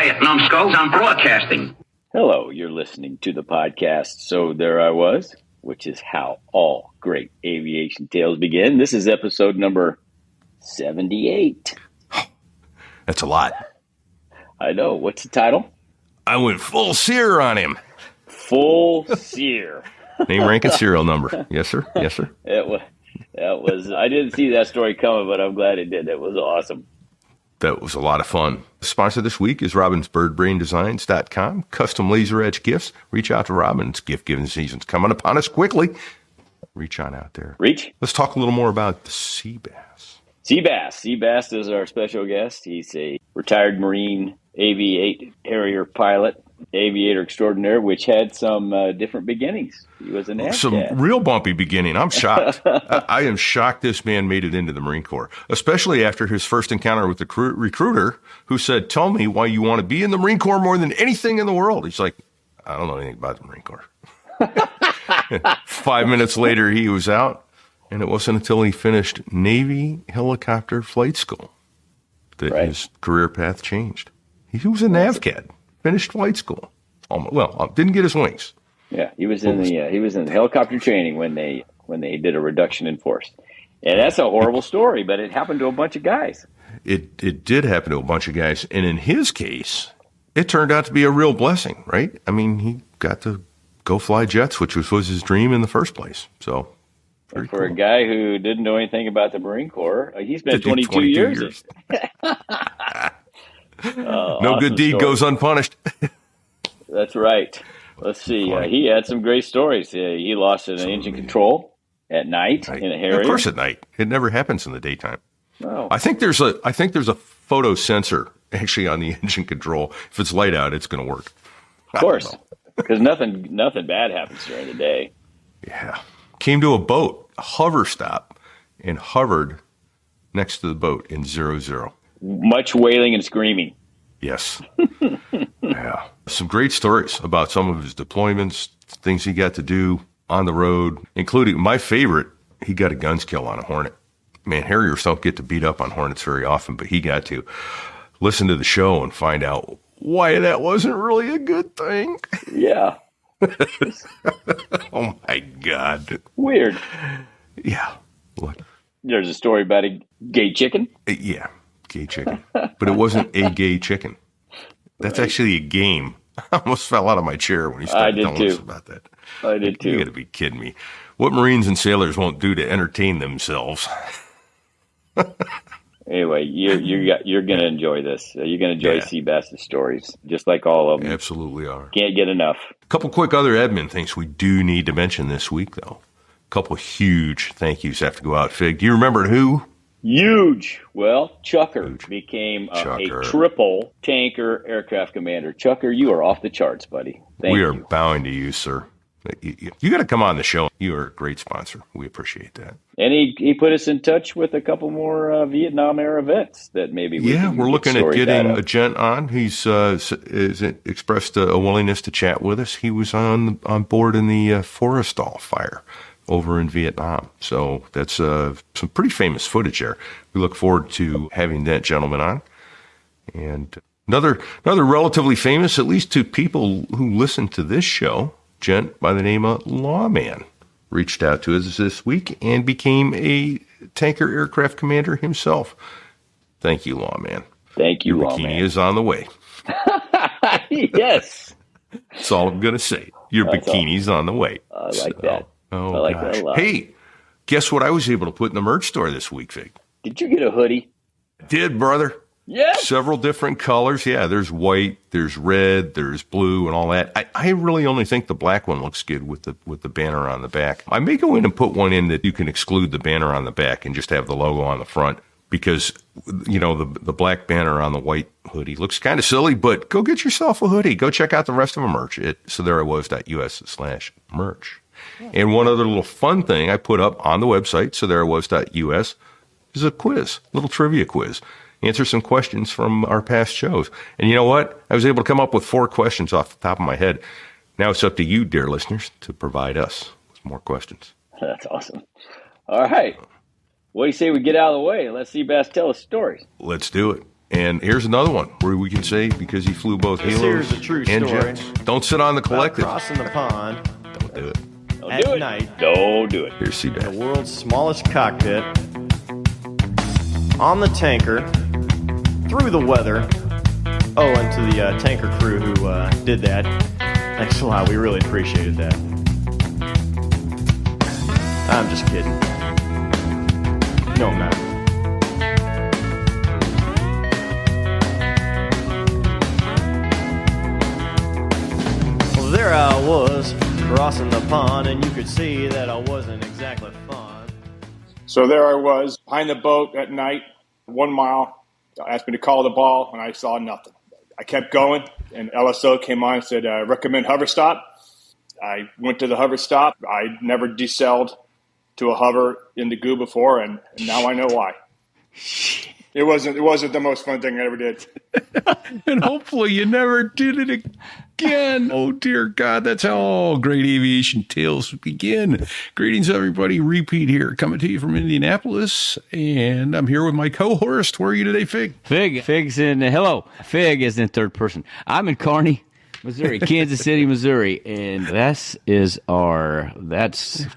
quiet, numbskulls. I'm broadcasting. Hello, you're listening to the podcast So There I Was, which is how all great aviation tales begin. This is episode number 78. That's a lot. I know. What's the title? I went full SERE on him. Full SERE. Name, rank, and serial number. Yes, sir. Yes, sir. That was. I didn't see that story coming, but I'm glad it did. It was awesome. That was a lot of fun. The sponsor this week is RobinsBirdBrainDesigns.com. Custom laser edge gifts. Reach out to Robin's gift giving season's coming upon us quickly. Reach on out there. Reach. Let's talk a little more about the SeaBass. SeaBass is our special guest. He's a retired Marine Harrier pilot, aviator extraordinaire, which had some different beginnings. He was an AFCAT. Some real bumpy beginning. I'm shocked. I am shocked this man made it into the Marine Corps, especially after his first encounter with the recruiter who said, "Tell me why you want to be in the Marine Corps more than anything in the world." He's like, "I don't know anything about the Marine Corps." 5 minutes later, he was out, and it wasn't until he finished Navy helicopter flight school that his career path changed. He was a NAVCAD, finished flight school. Didn't get his wings. Yeah, he was in the helicopter training when they did a reduction in force, and that's a horrible story. But it happened to a bunch of guys. It did happen to a bunch of guys, and in his case, it turned out to be a real blessing, right? I mean, he got to go fly jets, which was his dream in the first place. So, for cool. A guy who didn't know anything about the Marine Corps, he spent 22 years. No awesome good deed goes unpunished. That's right. Let's see. He had some great stories. He lost an engine control at night in a Harrier. Of course, at night. It never happens in the daytime. No. I think there's a photo sensor actually on the engine control. If it's light out, it's going to work. Of course, because nothing bad happens during the day. Yeah. Came to a boat, a hover stop, and hovered next to the boat in 0-0. Much wailing and screaming. Yes. Yeah. Some great stories about some of his deployments, things he got to do on the road, including my favorite, he got a guns kill on a Hornet. Man, Harriers don't get to beat up on Hornets very often, but he got to listen to the show and find out why that wasn't really a good thing. Yeah. Oh, my God. Weird. Yeah. What? There's a story about a gay chicken. Yeah. Gay chicken. But it wasn't a gay chicken. That's actually a game. I almost fell out of my chair when he started telling us about that. I did too. You got to be kidding me. What Marines and sailors won't do to entertain themselves. Anyway, you're going to enjoy this. You're going to enjoy SeaBass's stories, just like all of them. Absolutely are. Can't get enough. A couple quick other admin things we do need to mention this week, though. A couple huge thank yous have to go out. Fig, do you remember who? Huge. Well, Chucker became a triple tanker aircraft commander. Chucker, you are off the charts, buddy. Thank you. We are bowing to you, sir. You got to come on the show. You are a great sponsor. We appreciate that. And he put us in touch with a couple more Vietnam era vets that maybe we're looking at getting a gent on. He's expressed a willingness to chat with us. He was on board in the Forrestal fire over in Vietnam. So that's some pretty famous footage there. We look forward to having that gentleman on. And another relatively famous, at least to people who listen to this show, gent by the name of Lawman reached out to us this week and became a tanker aircraft commander himself. Thank you, Lawman. Thank you, Your Lawman. bikini is on the way. Yes. That's all I'm going to say. Your bikini's on the way. I like that. Oh, I like gosh. that a lot. Hey, guess what I was able to put in the merch store this week, Vic? Did you get a hoodie? Did, brother. Yes. Several different colors. Yeah, there's white, there's red, there's blue, and all that. I really only think the black one looks good with the banner on the back. I may go in and put one in that you can exclude the banner on the back and just have the logo on the front because, you know, the black banner on the white hoodie looks kind of silly, but go get yourself a hoodie. Go check out the rest of the merch at sotherewas.us/merch. And one other little fun thing I put up on the website, sotherewas.us, is a quiz, little trivia quiz. Answer some questions from our past shows. And you know what? I was able to come up with 4 questions off the top of my head. Now it's up to you, dear listeners, to provide us with more questions. That's awesome. All right. What do you say we get out of the way and let SeaBass tell us stories? Let's do it. And here's another one where we can say, because he flew both This Halos here's a true and story jets, don't sit on the about collective. crossing the pond Don't do it. Don't at do it. night Don't do it. Here's in SeaBass. the world's smallest cockpit, on the tanker, through the weather. Oh, and to the tanker crew who did that, thanks a lot. We really appreciated that. I'm just kidding. No, I'm not. Well, there I was, crossing the pond, and you could see that I wasn't exactly fun. So there I was behind the boat at night, 1 mile. Asked me to call the ball, and I saw nothing. I kept going, and LSO came on and said, recommend hover stop. I went to the hover stop. I never decelled to a hover in the goo before, and now I know why. It wasn't the most fun thing I ever did. And hopefully you never did it again. Oh, dear God. That's how all great aviation tales begin. Greetings, everybody. Repeat here, coming to you from Indianapolis. And I'm here with my co-host. Where are you today, Fig? Fig's in, hello. Fig is in third person. I'm in Kearney, Missouri, Kansas City, Missouri. And that's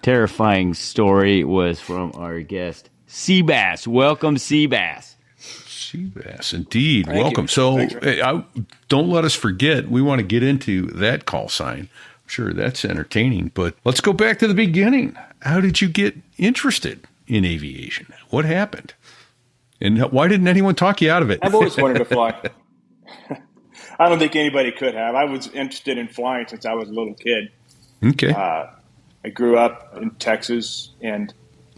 terrifying story was from our guest, SeaBass. Welcome, SeaBass. SeaBass, indeed. Thank Welcome. you. So Thanks, don't let us forget, we want to get into that call sign. I'm sure that's entertaining, but let's go back to the beginning. How did you get interested in aviation? What happened? And why didn't anyone talk you out of it? I've always wanted to fly. I don't think anybody could have. I was interested in flying since I was a little kid. Okay. I grew up in Texas, and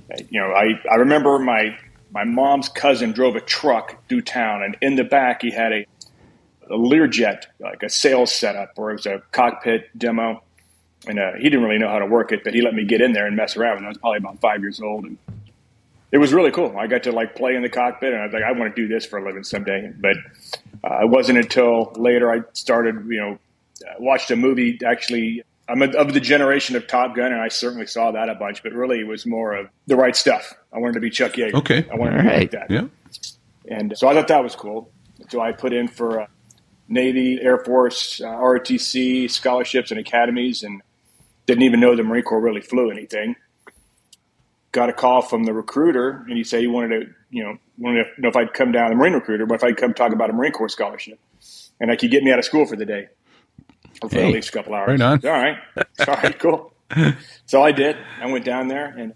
I remember my mom's cousin drove a truck through town, and in the back he had a Learjet, like a sales setup, or it was a cockpit demo, and he didn't really know how to work it, but he let me get in there and mess around with it. I was probably about 5 years old, and it was really cool. I got to play in the cockpit, and I was like, I want to do this for a living someday. But it wasn't until later I started, watched a movie. Actually, I'm of the generation of Top Gun, and I certainly saw that a bunch. But really, it was more of The Right Stuff. I wanted to be Chuck Yeager. Okay. I wanted to be like that. Yeah. And so I thought that was cool. So I put in for Navy, Air Force, ROTC scholarships and academies, and didn't even know the Marine Corps really flew anything. Got a call from the recruiter, and he said he wanted to know if I'd come down, the Marine recruiter, but if I'd come talk about a Marine Corps scholarship, and I could get me out of school for the day, or for at least a couple hours. Right on. All right, cool. So I did. I went down there, and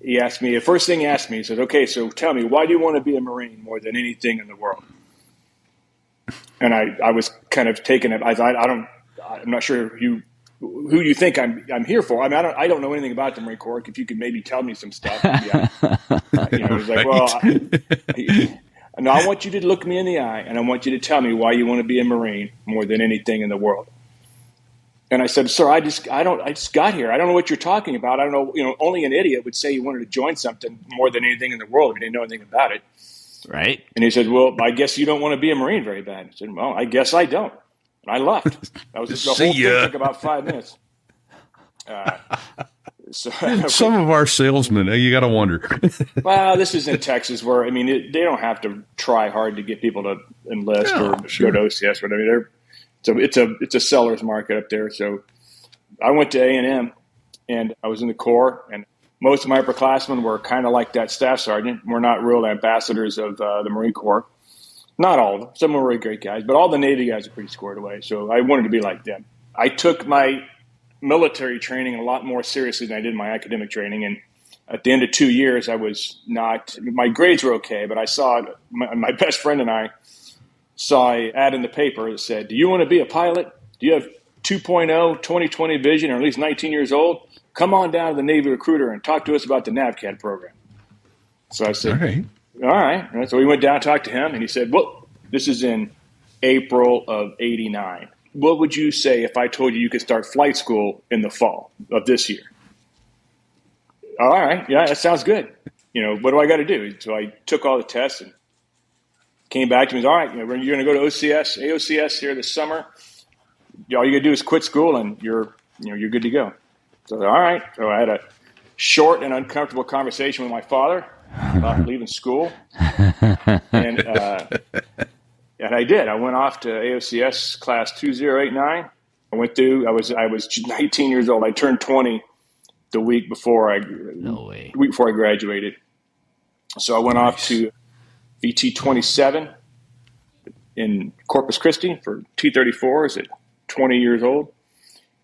he asked me, the first thing he asked me, he said, okay, so tell me, why do you want to be a Marine more than anything in the world? And I was kind of taken it. I'm not sure who you think I'm here for. I mean, I don't know anything about the Marine Corps. If you could maybe tell me some stuff. He's like, well, no, I want you to look me in the eye, and I want you to tell me why you want to be a Marine more than anything in the world. And I said, sir, I just got here. I don't know what you're talking about. I don't know. Only an idiot would say he wanted to join something more than anything in the world if he didn't know anything about it. Right. And he said, well, I guess you don't want to be a Marine very bad. I said, well, I guess I don't. And I left. That was the whole thing. Took about 5 minutes. Some of our salesmen, you got to wonder. Well, this is in Texas where, they don't have to try hard to get people to enlist or go to OCS. But it's a seller's market up there. So I went to A&M, and I was in the Corps, and most of my upperclassmen were kind of like that staff sergeant. We're not real ambassadors of the Marine Corps. Not all of them. Some were really great guys, but all the Navy guys are pretty squared away. So I wanted to be like them. I took my military training a lot more seriously than I did my academic training. And at the end of 2 years, my grades were okay, but I saw my best friend and I saw an ad in the paper that said, do you want to be a pilot? Do you have 2.0, 20/20 vision, or at least 19 years old? Come on down to the Navy recruiter and talk to us about the NAVCAD program. So I said, all right. So we went down and talked to him, and he said, well, this is in April of 89. What would you say if I told you could start flight school in the fall of this year? All right. Yeah, that sounds good. What do I got to do? So I took all the tests and came back to me. All right, you're going to go to AOCS here this summer. All you got to do is quit school, and you're good to go. So all right. So I had a short and uncomfortable conversation with my father. about leaving school, and I did. I went off to AOCS class 2089. I went through. I was 19 years old. I turned 20 the week before the week before I graduated. So I went off to VT 27 in Corpus Christi for T-34s at 20 years old,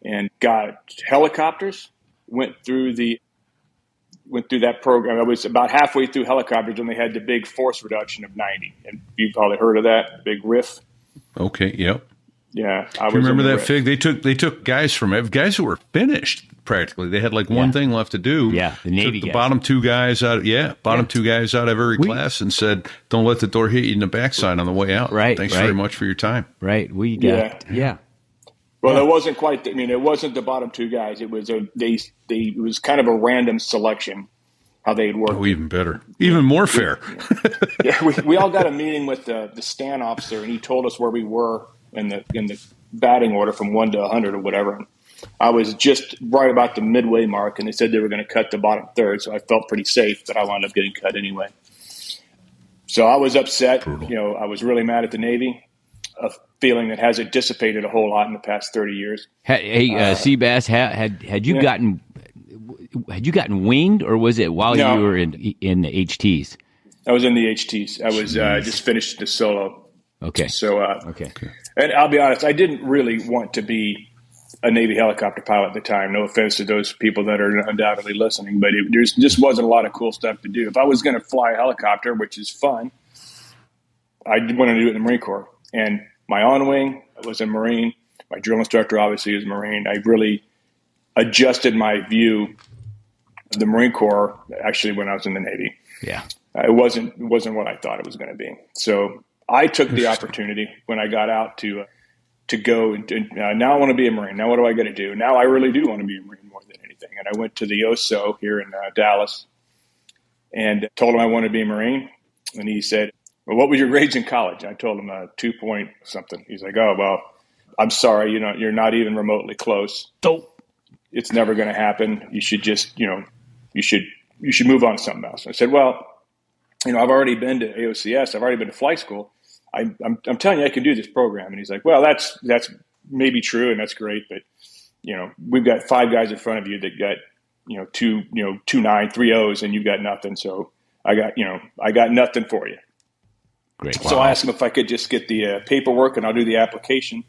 and got helicopters. Went through that program. I was about halfway through helicopters when they had the big force reduction of 90. And you've probably heard of that, big RIF. Okay, yep. Yeah. I remember that FIG. They took guys who were finished practically. They had like one thing left to do. Yeah, the Navy took the bottom two guys out. Two guys out of every class and said, "Don't let the door hit you in the backside on the way out." Right. Thanks very much for your time. Right. We got Well, it wasn't quite. It wasn't the bottom two guys. It was it was kind of a random selection how they had worked. Oh, even better, even more fair. We all got a meeting with the stand officer, and he told us where we were in the batting order from 1 to 100 or whatever. I was just right about the midway mark, and they said they were going to cut the bottom third, so I felt pretty safe, but I wound up getting cut anyway. So I was upset. Brutal. I was really mad at the Navy. A feeling that hasn't dissipated a whole lot in the past 30 years. Hey, SeaBass, had you gotten winged, or was it while you were in the HTs? I was in the HTs. I was just finished the solo. Okay. So okay. And I'll be honest, I didn't really want to be a Navy helicopter pilot at the time. No offense to those people that are undoubtedly listening, but there just wasn't a lot of cool stuff to do. If I was going to fly a helicopter, which is fun, I want to do it in the Marine Corps. And my on-wing was a Marine. My drill instructor obviously is a Marine. I really adjusted my view of the Marine Corps actually when I was in the Navy. Yeah. It wasn't what I thought it was going to be. So I took the opportunity when I got out to go and now I want to be a Marine. Now what do I got to do? Now I really do want to be a Marine more than anything. And I went to the OSO here in Dallas and told him I wanted to be a Marine. And he said, "Well, what was your grades in college?" I told him 2 point something. He's like, "Oh, well, I'm sorry. You're not even remotely close. It's never going to happen. You should just, you should move on to something else." I said, "Well, I've already been to AOCS. I've already been to flight school. I'm telling you, I can do this program." And he's like, "Well, that's maybe true, and that's great, but we've got 5 guys in front of you that got 2 9 3 O's, and you've got nothing. So I got nothing for you." Great. So I asked him if I could just get the paperwork, and I'll do the application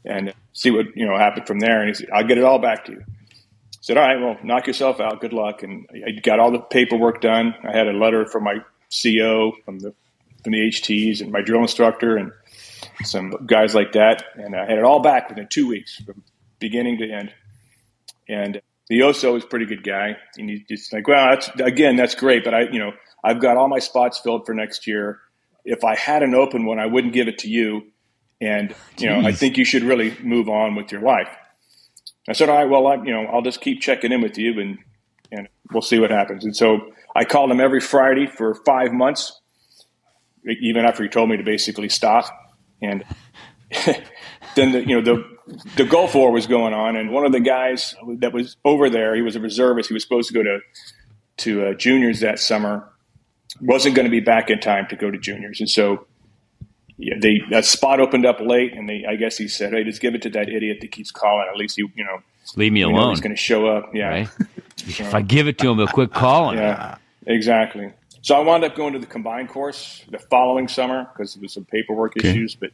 and see what happened from there. And he said, "I'll get it all back to you." I said, "All right, well, knock yourself out. Good luck." And I got all the paperwork done. I had a letter from my CO from the HTs and my drill instructor and some guys like that. And I had it all back within 2 weeks from beginning to end. And the OSO is a pretty good guy. And he's just like, "Well, that's great. But I've got all my spots filled for next year. If I had an open one, I wouldn't give it to you. And, I think you should really move on with your life." I said, "All right, well, I'll just keep checking in with you and we'll see what happens." And so I called him every Friday for 5 months, even after he told me to basically stop. And then the Gulf War was going on. And one of the guys that was over there, he was a reservist. He was supposed to go to juniors that summer. Wasn't going to be back in time to go to juniors. And so that spot opened up late, and I guess he said, "Hey, just give it to that idiot that keeps calling. At least leave me alone. He's going to show up." Yeah. Right? If I give it to him, he'll quit calling. Yeah, exactly. So I wound up going to the combined course the following summer because there was some paperwork issues. But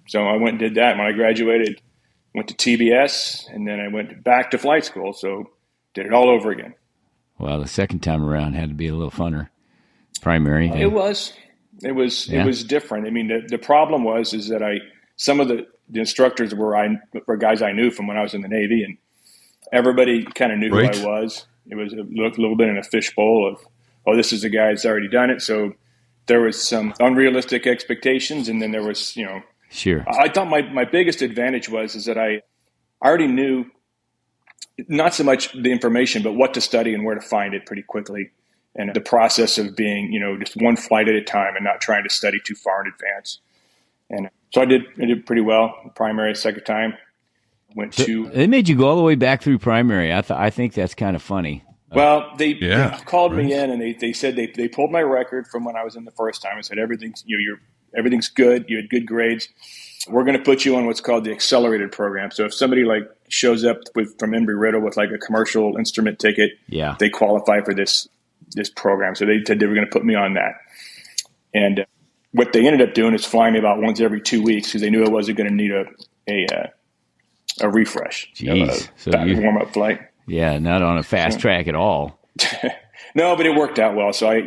so I went and did that. When I graduated, went to TBS, and then I went back to flight school. So did it all over again. Well, the second time around had to be a little funner. Primary. It was different. I mean, the problem was that some of the instructors were guys I knew from when I was in the Navy, and everybody kind of knew who I was. It was a little bit in a fishbowl of, oh, this is the guy that's already done it. So there was some unrealistic expectations, and then there was, Sure. I thought my biggest advantage was that I already knew not so much the information, but what to study and where to find it pretty quickly. And the process of being, just one flight at a time and not trying to study too far in advance. And so I did pretty well. Primary, second time. They made you go all the way back through primary. I think that's kind of funny. Well, they called me in and they said they pulled my record from when I was in the first time and said everything's everything's good. You had good grades. We're going to put you on what's called the accelerated program. So if somebody like shows up from Embry-Riddle with like a commercial instrument ticket, they qualify for this program. So they said they were going to put me on that. And what they ended up doing is flying me about once every 2 weeks because they knew I wasn't going to need a refresh. Jeez. So warm-up flight. Yeah, not on a fast track at all. No, but it worked out well. So I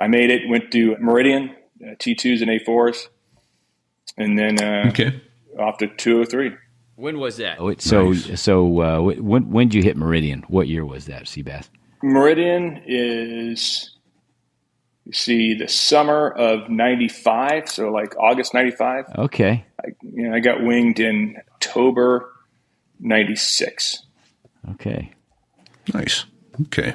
made it, went to Meridian, T2s and A4s, and then off to 203. When was that? When did you hit Meridian? What year was that, SeaBass? Meridian is, the summer of 95, so like August 95. Okay. I got winged in October 96. Okay. Nice. Okay.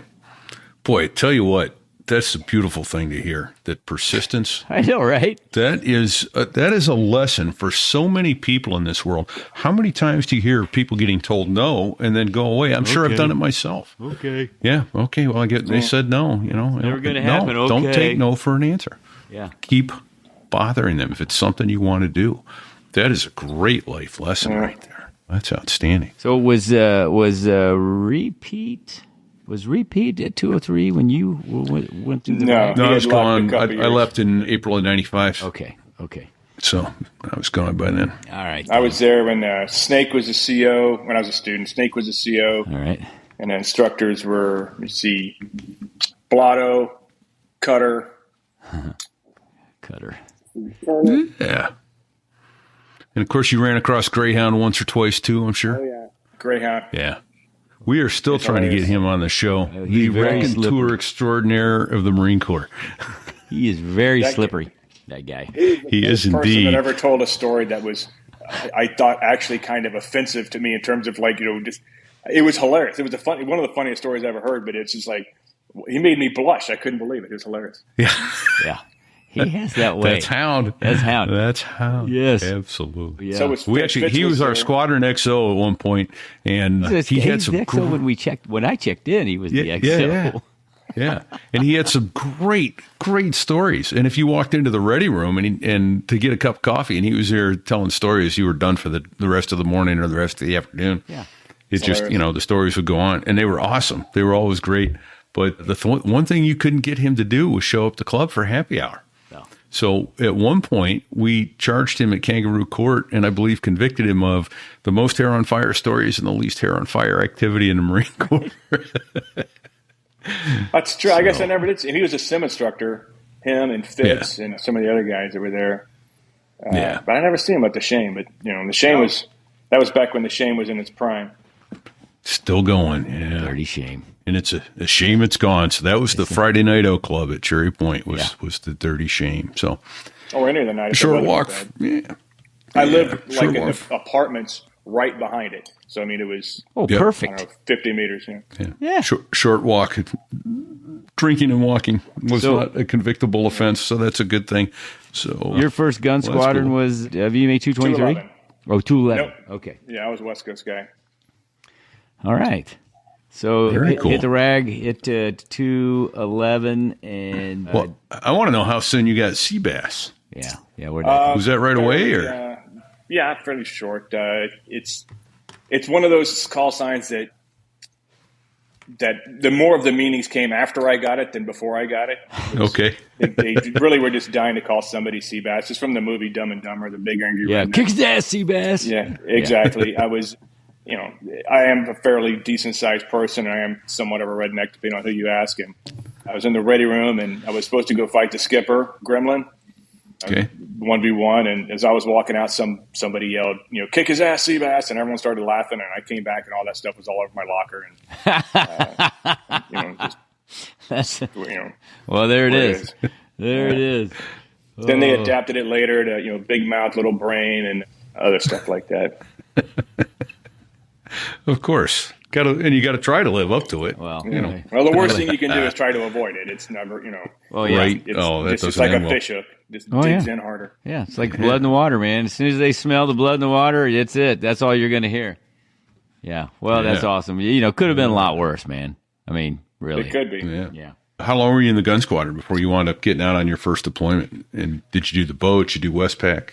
Boy, tell you what, that's a beautiful thing to hear. That persistence. I know, right? That is a lesson for so many people in this world. How many times do you hear people getting told no and then go away? I'm sure I've done it myself. Okay. Yeah. Okay. Well, they said no. Never going to happen. No, don't take no for an answer. Yeah. Keep bothering them if it's something you want to do. That is a great life lesson right there. That's outstanding. So was repeat at 203 when you went through the No, I was gone. I left in April of 95. Okay. So I was gone by then. All right. I was there when Snake was a CO. When I was a student, Snake was a CO. All right. And the instructors were, Blotto, Cutter. Yeah. And, of course, you ran across Greyhound once or twice, too, I'm sure. Oh, yeah. Greyhound. Yeah. We are still trying to get him on the show. The raconteur extraordinaire of the Marine Corps. He is very slippery, that guy. He is indeed. Person that ever told a story that was, I thought, actually kind of offensive to me in terms of it was hilarious. It was one of the funniest stories I ever heard, but it's just like, he made me blush. I couldn't believe it. It was hilarious. Yeah. He has that way. That's Hound. Yes. Absolutely. Yeah. So he was our Squadron XO at one point, and he had some XO when I checked in, he was the XO. Yeah. And he had some great stories. And if you walked into the ready room and to get a cup of coffee and he was there telling stories, you were done for the rest of the morning or the rest of the afternoon. Yeah. It's just, the stories would go on, and they were awesome. They were always great. But the one thing you couldn't get him to do was show up to club for happy hour. No. So at one point, we charged him at Kangaroo Court and I believe convicted him of the most hair on fire stories and the least hair on fire activity in the Marine Corps. That's true. I guess I never did. And he was a sim instructor, him and Fitz and some of the other guys that were there. But I never seen him at the Shame. But, the Shame was back when the Shame was in its prime. Still going, yeah. Dirty Shame. And it's a shame it's gone. So that was the Friday Night Out Club at Cherry Point was the Dirty Shame. So, any of the night. Short walk. Yeah. I lived in the apartments right behind it. So, it was perfect. 50 meters. Yeah. Short walk. Drinking and walking was not a convictable offense. So that's a good thing. So your first gun squadron was VMA 223? 211. Nope. Okay. Yeah, I was a West Coast guy. All right. So cool. Hit the rag, hit 211, and I want to know how soon you got SeaBass. Yeah. Was that right away or? Fairly short. It's one of those call signs that the more of the meanings came after I got it than before I got it. Okay. They really were just dying to call somebody SeaBass. It's from the movie Dumb and Dumber, the big angry redneck. Kick his ass, SeaBass. Yeah, exactly. I was. I am a fairly decent-sized person, and I am somewhat of a redneck, depending on who you ask. And I was in the ready room, and I was supposed to go fight the skipper, Gremlin, 1v1. And as I was walking out, somebody yelled, kick his ass, SeaBass, and everyone started laughing. And I came back, and all that stuff was all over my locker. And well, there it is. There it is. Then they adapted it later to big mouth, little brain, and other stuff like that. Of course, and you got to try to live up to it. Well, well, the worst thing you can do is try to avoid it. It's never, right? It's just like a fish hook. Just digs in harder. Yeah, it's like blood in the water, man. As soon as they smell the blood in the water, that's it. That's all you're going to hear. Yeah. Well, that's awesome. Could have been a lot worse, man. I mean, really. It could be. Yeah. How long were you in the gun squadron before you wound up getting out on your first deployment? And did you do the boat? Did you do Westpac?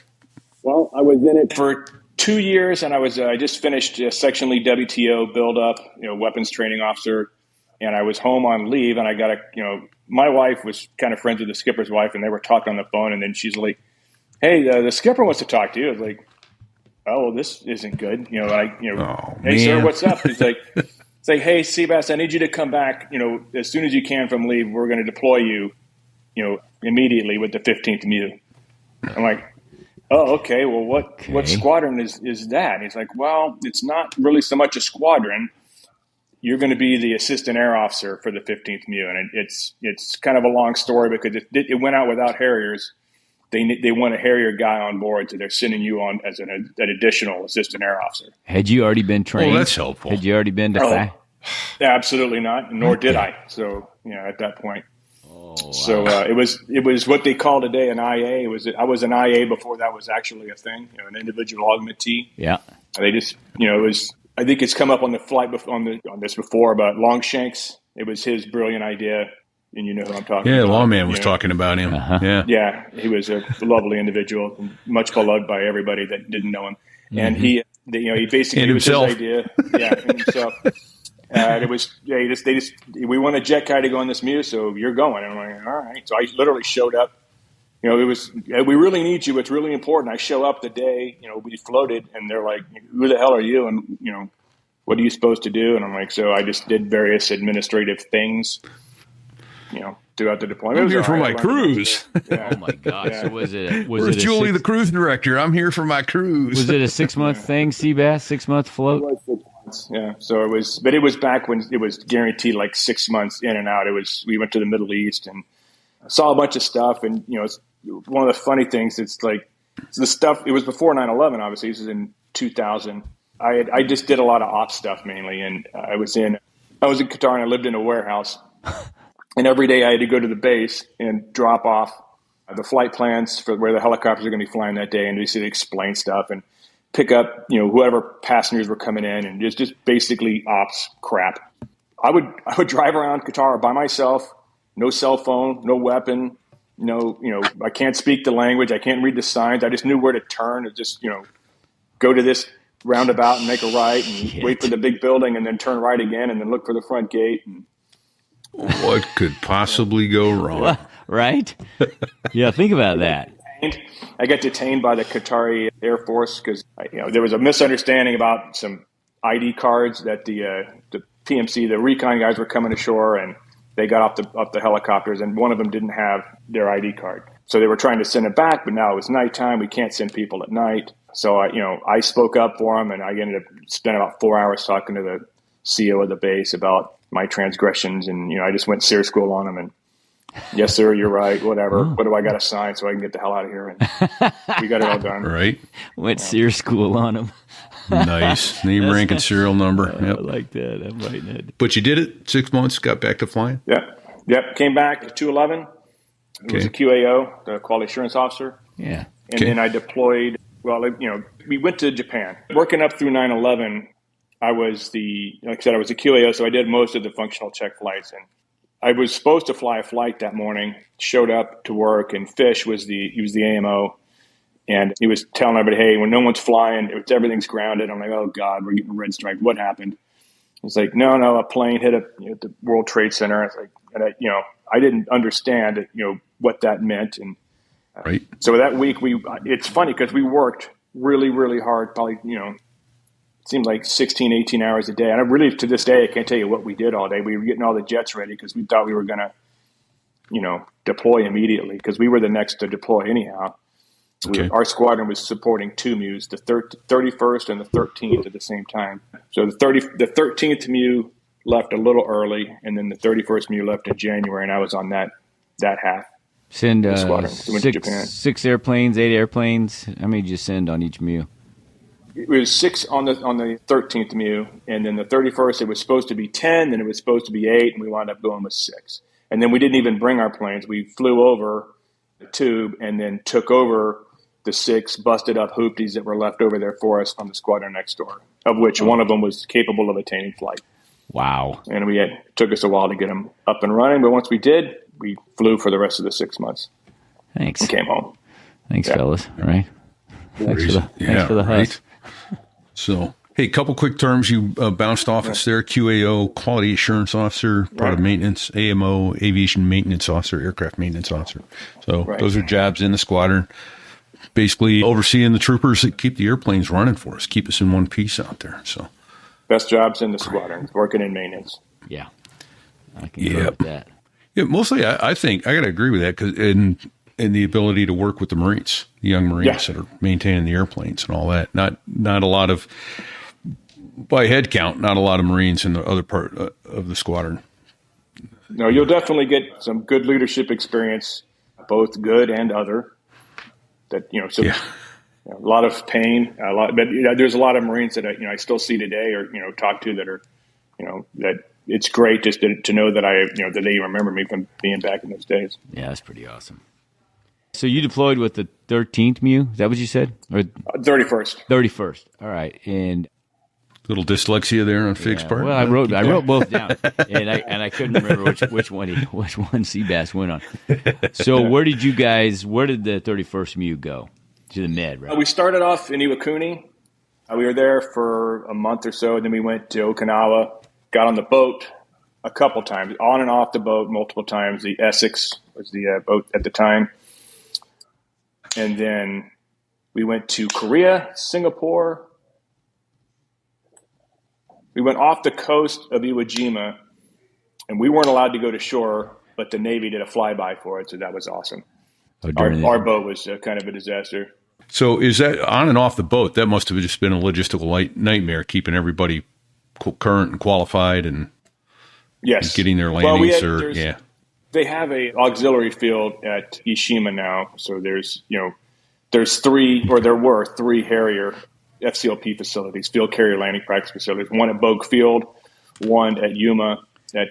Well, I was in it for 2 years, and I just finished Section Lead WTO build up, weapons training officer, and I was home on leave, and I got my wife was kind of friends with the skipper's wife, and they were talking on the phone, and then she's like, "Hey, the skipper wants to talk to you." I was like, "Oh, well, this isn't good." Hey, sir, what's up? He's like, "It's like, hey, SeaBass, I need you to come back, as soon as you can from leave. We're going to deploy you, immediately with the 15th MEU." I'm like, "Oh, okay. Well, what squadron is that?" And he's like, "Well, it's not really so much a squadron. You're going to be the assistant air officer for the 15th MEU." And it's kind of a long story because it went out without Harriers. They want a Harrier guy on board, so they're sending you on as an additional assistant air officer. Had you already been trained? Well, that's helpful. Had you already been to Absolutely not, nor did I. So, at that point. Oh, wow. So it was what they call today an IA. I was an IA before that was actually a thing, an individual augmentee. Yeah. They just, it was. I think it's come up on the flight on this before, but Longshanks. It was his brilliant idea. And you know who I'm talking about. Yeah, Lawman was talking about him. Uh-huh. Yeah, he was a lovely individual, much beloved by everybody that didn't know him. And he basically and it was himself. his idea. Yeah, and himself. It was we want a jet guy to go on this MEU, so you're going. And I'm like, all right. So I literally showed up. It was we really need you. It's really important. I show up the day we floated, and they're like, "Who the hell are you?" And what are you supposed to do? And I'm like, so I just did various administrative things. Throughout the deployment. I'm here for my cruise. Oh my gosh! Yeah. So was it? Where's Julie, the cruise director? I'm here for my cruise. Was it a 6-month thing, SeaBass? 6-month float? It was 6 months. Yeah. So it was, but it was back when it was guaranteed like 6 months in and out. We went to the Middle East and saw a bunch of stuff. And it's one of the funny things. It's like the stuff. It was before 9/11. Obviously, this is in 2000. I just did a lot of ops stuff mainly, and I was in Qatar and I lived in a warehouse. And every day I had to go to the base and drop off the flight plans for where the helicopters are going to be flying that day, and basically explain stuff and pick up, whoever passengers were coming in, and just basically ops crap. I would drive around Qatar by myself, no cell phone, no weapon, I can't speak the language, I can't read the signs. I just knew where to turn and just go to this roundabout and make a right and wait for the big building and then turn right again and then look for the front gate. And what could possibly go wrong? Right? Yeah, think about that. I got detained by the Qatari Air Force because there was a misunderstanding about some ID cards that the PMC, the recon guys were coming ashore, and they got off the helicopters, and one of them didn't have their ID card. So they were trying to send it back, but now it was nighttime. We can't send people at night. So I spoke up for them, and I ended up spending about 4 hours talking to the CEO of the base about my transgressions, and I just went SERE school on them, and yes sir, you're right, whatever. What do I got to sign so I can get the hell out of here? And we got it all done. Right. Went SERE school on them. Nice. Name, rank, and serial number. Yep. I like that. I'm writing it. But you did it 6 months, got back to flying? Yep. Came back to 211. It was a QAO, the quality assurance officer. Yeah. And then I deployed. Well, we went to Japan. Working up through 9/11, I was like I said, I was a QAO, so I did most of the functional check flights. And I was supposed to fly a flight that morning, showed up to work, and Fish was the AMO. And he was telling everybody, hey, when no one's flying, everything's grounded. I'm like, oh, God, we're getting a red strike. What happened? He's like, no, a plane hit the World Trade Center. It's like, and I didn't understand what that meant. And right. So that week, it's funny because we worked really, really hard, probably, it seemed like 16, 18 hours a day. And I really, to this day, I can't tell you what we did all day. We were getting all the jets ready because we thought we were going to, deploy immediately because we were the next to deploy anyhow. Okay. Our squadron was supporting two MEUs, the 31st and the 13th at the same time. So the 13th MEU left a little early, and then the 31st MEU left in January, and I was on that half. Send squadron. We went to Japan. 6 airplanes, 8 airplanes. How many did you send on each MEU? It was 6 on the 13th MEU, and then the 31st it was supposed to be 10, then it was supposed to be 8, and we wound up going with 6. And then we didn't even bring our planes. We flew over the tube and then took over the 6 busted up hoopties that were left over there for us from the squadron next door, of which one of them was capable of attaining flight. Wow. And it took us a while to get them up and running, but once we did, we flew for the rest of the 6 months. Thanks. And came home. Thanks, fellas. All right. Thanks for the hush. So, hey, couple quick terms. You bounced off us there. QAO, Quality Assurance Officer, part of maintenance, AMO, Aviation Maintenance Officer, Aircraft Maintenance Officer. So those are jobs in the squadron. Basically overseeing the troopers that keep the airplanes running for us, keep us in one piece out there. So best jobs in the squadron, working in maintenance. Yeah. I can agree with that. Yeah, mostly I think I got to agree with that because in the ability to work with the Marines, the young Marines that are maintaining the airplanes and all that. Not a lot of, by head count, not a lot of Marines in the other part of the squadron. No, you'll definitely get some good leadership experience, both good and other. That a lot of pain, but there's a lot of Marines that I still see today or talk to that are that it's great just to know that that they remember me from being back in those days. Yeah, that's pretty awesome. So you deployed with the 13th MEU? Is that what you said? Or 31st. 31st. All right. And little dyslexia there on Fig's part. Well, I wrote both down, and I couldn't remember which one SeaBass went on. So where did the 31st MEU go? To the Med, right? We started off in Iwakuni. We were there for a month or so, and then we went to Okinawa. Got on the boat a couple times, on and off the boat multiple times. The Essex was the boat at the time, and then we went to Korea, Singapore. We went off the coast of Iwo Jima, and we weren't allowed to go to shore, but the Navy did a flyby for it, so that was awesome. Our boat was kind of a disaster. So is that on and off the boat? That must have just been a logistical nightmare, keeping everybody current and qualified and getting their landings. They have a auxiliary field at Ishima now, so there were three Harrier FCLP facilities, field carrier landing practice facilities, one at Bogue Field, one at Yuma at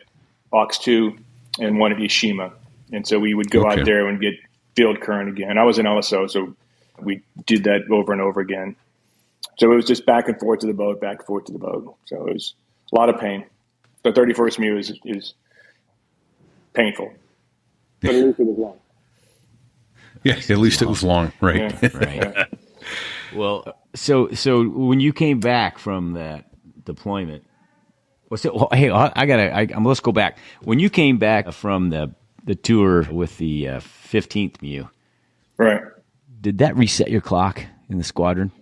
Ox 2, and one at Ishima. And so we would go out there and get field current again. I was in LSO, so we did that over and over again. So it was just back and forth to the boat, back and forth to the boat. So it was a lot of pain. The 31st MEU is painful. But at least it was long. Yeah, at least it was long, right? Yeah. Right. Well, so when you came back from that deployment, let's go back. When you came back from the tour with the 15th MEU, right? Did that reset your clock in the squadron?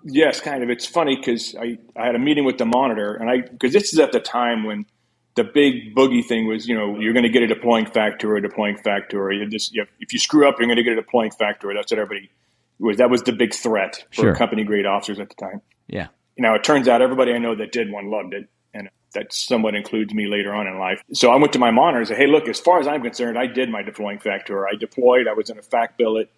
Yes, kind of. It's funny because I had a meeting with the monitor, and because this is at the time when the big boogie thing was, you're going to get a deploying fact tour. If you screw up, you're going to get a deploying fact tour. That's what everybody was. That was the big threat for company grade officers at the time. Yeah. Now it turns out everybody I know that did one loved it, and that somewhat includes me later on in life. So I went to my monitor and said, "Hey, look, as far as I'm concerned, I did my deploying fact tour. I deployed. I was in a fact billet,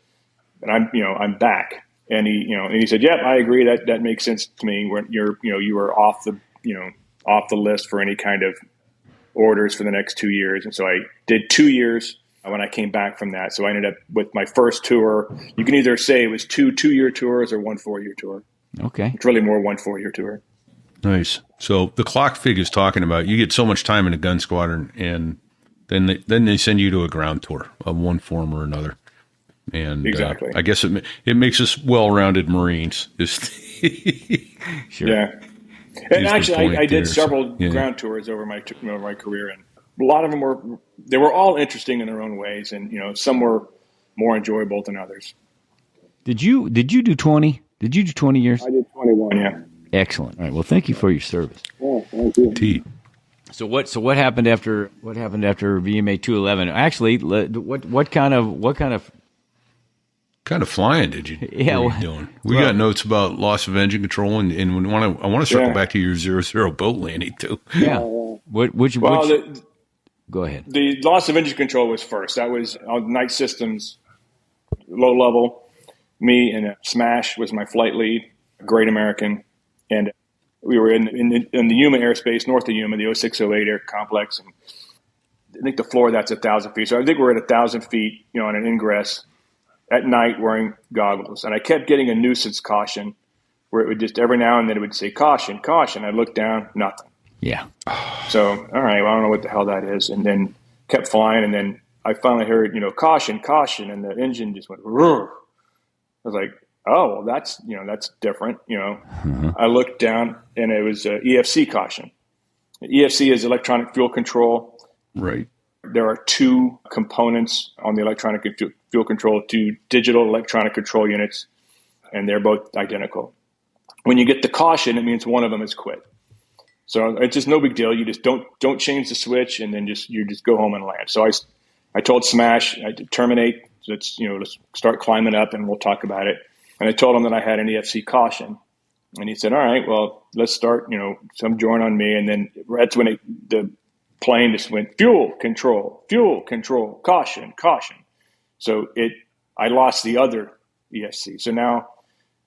and I'm back." And he said, "Yep, I agree. That makes sense to me. When you were off the list for any kind of orders for the next 2 years." And so I did 2 years when I came back from that. So I ended up with my first tour. You can either say it was two 2-year tours or one 4-year tour. Okay. It's really more one 4-year tour. Nice. So the clock Fig is talking about, you get so much time in a gun squadron, and then they send you to a ground tour of one form or another. And exactly. I guess it makes us well-rounded Marines. Sure. Yeah. And actually, I did several ground tours over my career, and a lot of them were all interesting in their own ways, and some were more enjoyable than others. Did you do 20? Did you do 20 years? I did 21. Yeah. Excellent. All right. Well, thank you for your service. Yeah, thank you. So what happened after VMA 211? Actually, what kind of flying did you? Yeah, what were you doing? We got notes about loss of engine control, and I want to circle back to your 00 boat landing too. Yeah. Go ahead. The loss of engine control was first. That was on night systems, low level. Me and Smash was my flight lead, a great American, and we were in the Yuma airspace, north of Yuma, the 0608 air complex, and I think the floor of that's 1,000 feet. So I think we're at 1,000 feet, on an ingress at night wearing goggles. And I kept getting a nuisance caution where it would just every now and then it would say, "Caution, caution." I looked down, nothing. Yeah. So, all right, well, I don't know what the hell that is. And then kept flying. And then I finally heard, caution, caution. And the engine just went, roar. I was like, oh, well, that's different. I looked down and it was EFC caution. EFC is electronic fuel control. Right. There are two components on the electronic fuel control, two digital electronic control units, and they're both identical. When you get the caution, it means one of them is quit. So it's just no big deal. You just don't change the switch, and then you just go home and land. So I told Smash I to terminate. Let's start climbing up, and we'll talk about it. And I told him that I had an EFC caution, and he said, "All right, well, let's start. Some join on me." And then that's when the plane just went fuel control, caution, caution. So I lost the other ESC. So now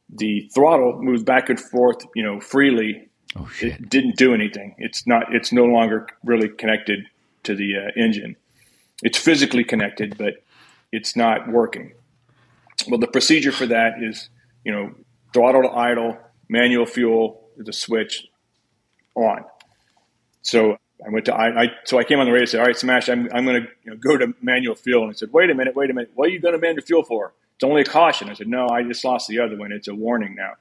the throttle moves back and forth, freely. Oh shit! It didn't do anything. It's no longer really connected to the engine. It's physically connected, but it's not working. Well, the procedure for that is, throttle to idle, manual fuel, the switch on. So I went to so I came on the radio and said, "All right, Smash, I'm going to go to manual fuel." And he said, "Wait a minute. What are you going to manual fuel for? It's only a caution." I said, "No, I just lost the other one. It's a warning now."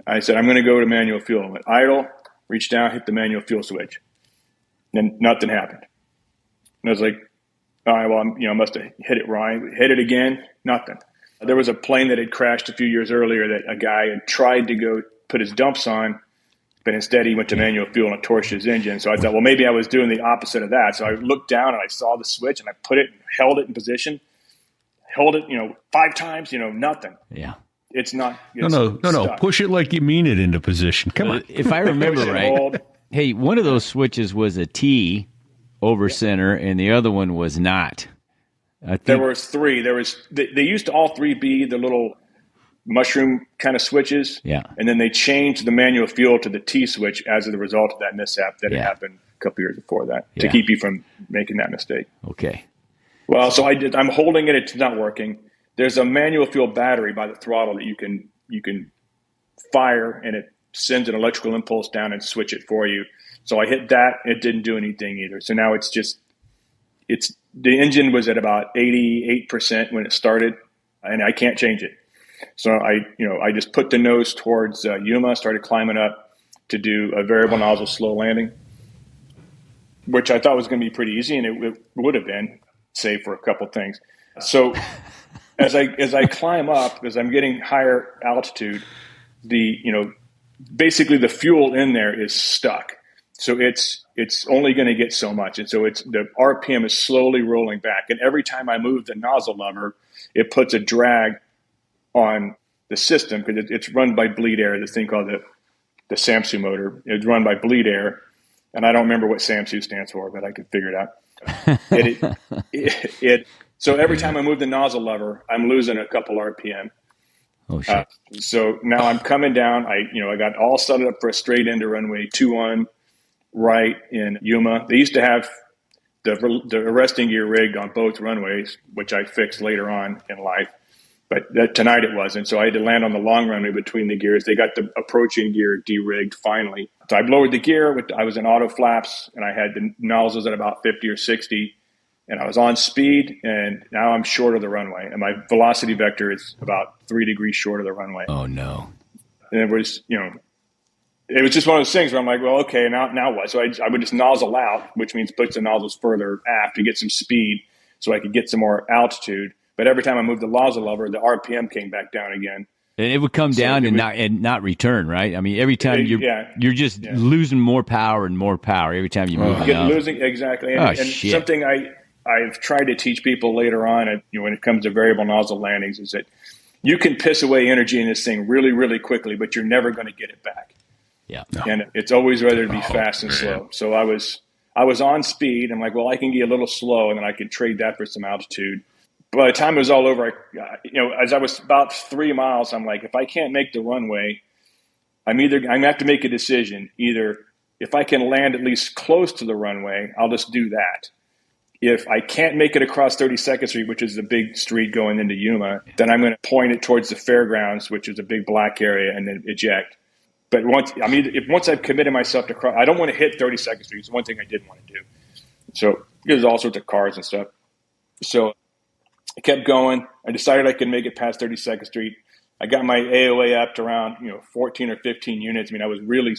I said, "I'm going to go to manual fuel." I went idle, reached down, hit the manual fuel switch. Then nothing happened. And I was like, all right, well, I must have hit it wrong. Hit it again, nothing. There was a plane that had crashed a few years earlier that a guy had tried to go put his dumps on, but instead he went to manual fuel and it torched his engine. So I thought, well, maybe I was doing the opposite of that. So I looked down and I saw the switch and I put it and held it in position. Held it, 5 times, nothing. Yeah. It's not. No. Push it like you mean it into position. Come on. If I remember right, hey, one of those switches was a T over center, and the other one was not. There was 3. They used to all 3 be the little mushroom kind of switches. Yeah. And then they changed the manual fuel to the T switch as a result of that mishap that had happened a couple years before that to keep you from making that mistake. Okay. Well, so I'm holding it. It's not working. There's a manual fuel battery by the throttle that you can fire, and it sends an electrical impulse down and switch it for you. So I hit that. It didn't do anything either. So now the engine was at about 88% when it started, and I can't change it. So I just put the nose towards Yuma, started climbing up to do a variable nozzle slow landing, which I thought was going to be pretty easy, and it would have been, save for a couple things. So as I climb up, as I'm getting higher altitude, basically the fuel in there is stuck. So it's only going to get so much. And so the RPM is slowly rolling back. And every time I move the nozzle lever, it puts a drag on the system because it's run by bleed air, this thing called the SAMSU motor. It's run by bleed air. And I don't remember what SAMSU stands for, but I could figure it out. So every time I move the nozzle lever, I'm losing a couple RPM. Oh, shit. So now I'm coming down. I got all set up for a straight into runway 21 right in Yuma. They used to have the arresting gear rigged on both runways, which I fixed later on in life. But tonight it wasn't. So I had to land on the long runway between the gears. They got the approaching gear de-rigged finally. So I lowered the gear. I was in auto flaps, and I had the nozzles at about 50 or 60. And I was on speed, and now I'm short of the runway. And my velocity vector is about 3 degrees short of the runway. Oh, no. And it was just one of those things where I'm like, well, okay, now what? So I would just nozzle out, which means push the nozzles further aft to get some speed so I could get some more altitude. But every time I moved the nozzle lever, the RPM came back down again. And it would come down and not return, right? I mean, every time you're just losing more power and more power every time you move it. Losing, exactly. And something I've tried to teach people later on, when it comes to variable nozzle landings, is that you can piss away energy in this thing really, really quickly, but you're never going to get it back. Yeah. No. And it's always rather to be fast and slow. So I was on speed. I'm like, well, I can get a little slow, and then I could trade that for some altitude. By the time it was all over, as I was about 3 miles, I'm like, if I can't make the runway, I'm going to have to make a decision. Either if I can land at least close to the runway, I'll just do that. If I can't make it across 32nd Street, which is the big street going into Yuma, then I'm going to point it towards the fairgrounds, which is a big black area, and then eject. But once I've committed myself to cross, I don't want to hit 32nd Street. It's one thing I didn't want to do. So there's all sorts of cars and stuff. So I kept going. I decided I could make it past 32nd Street. I got my AOA up to around 14 or 15 units. I mean, I was really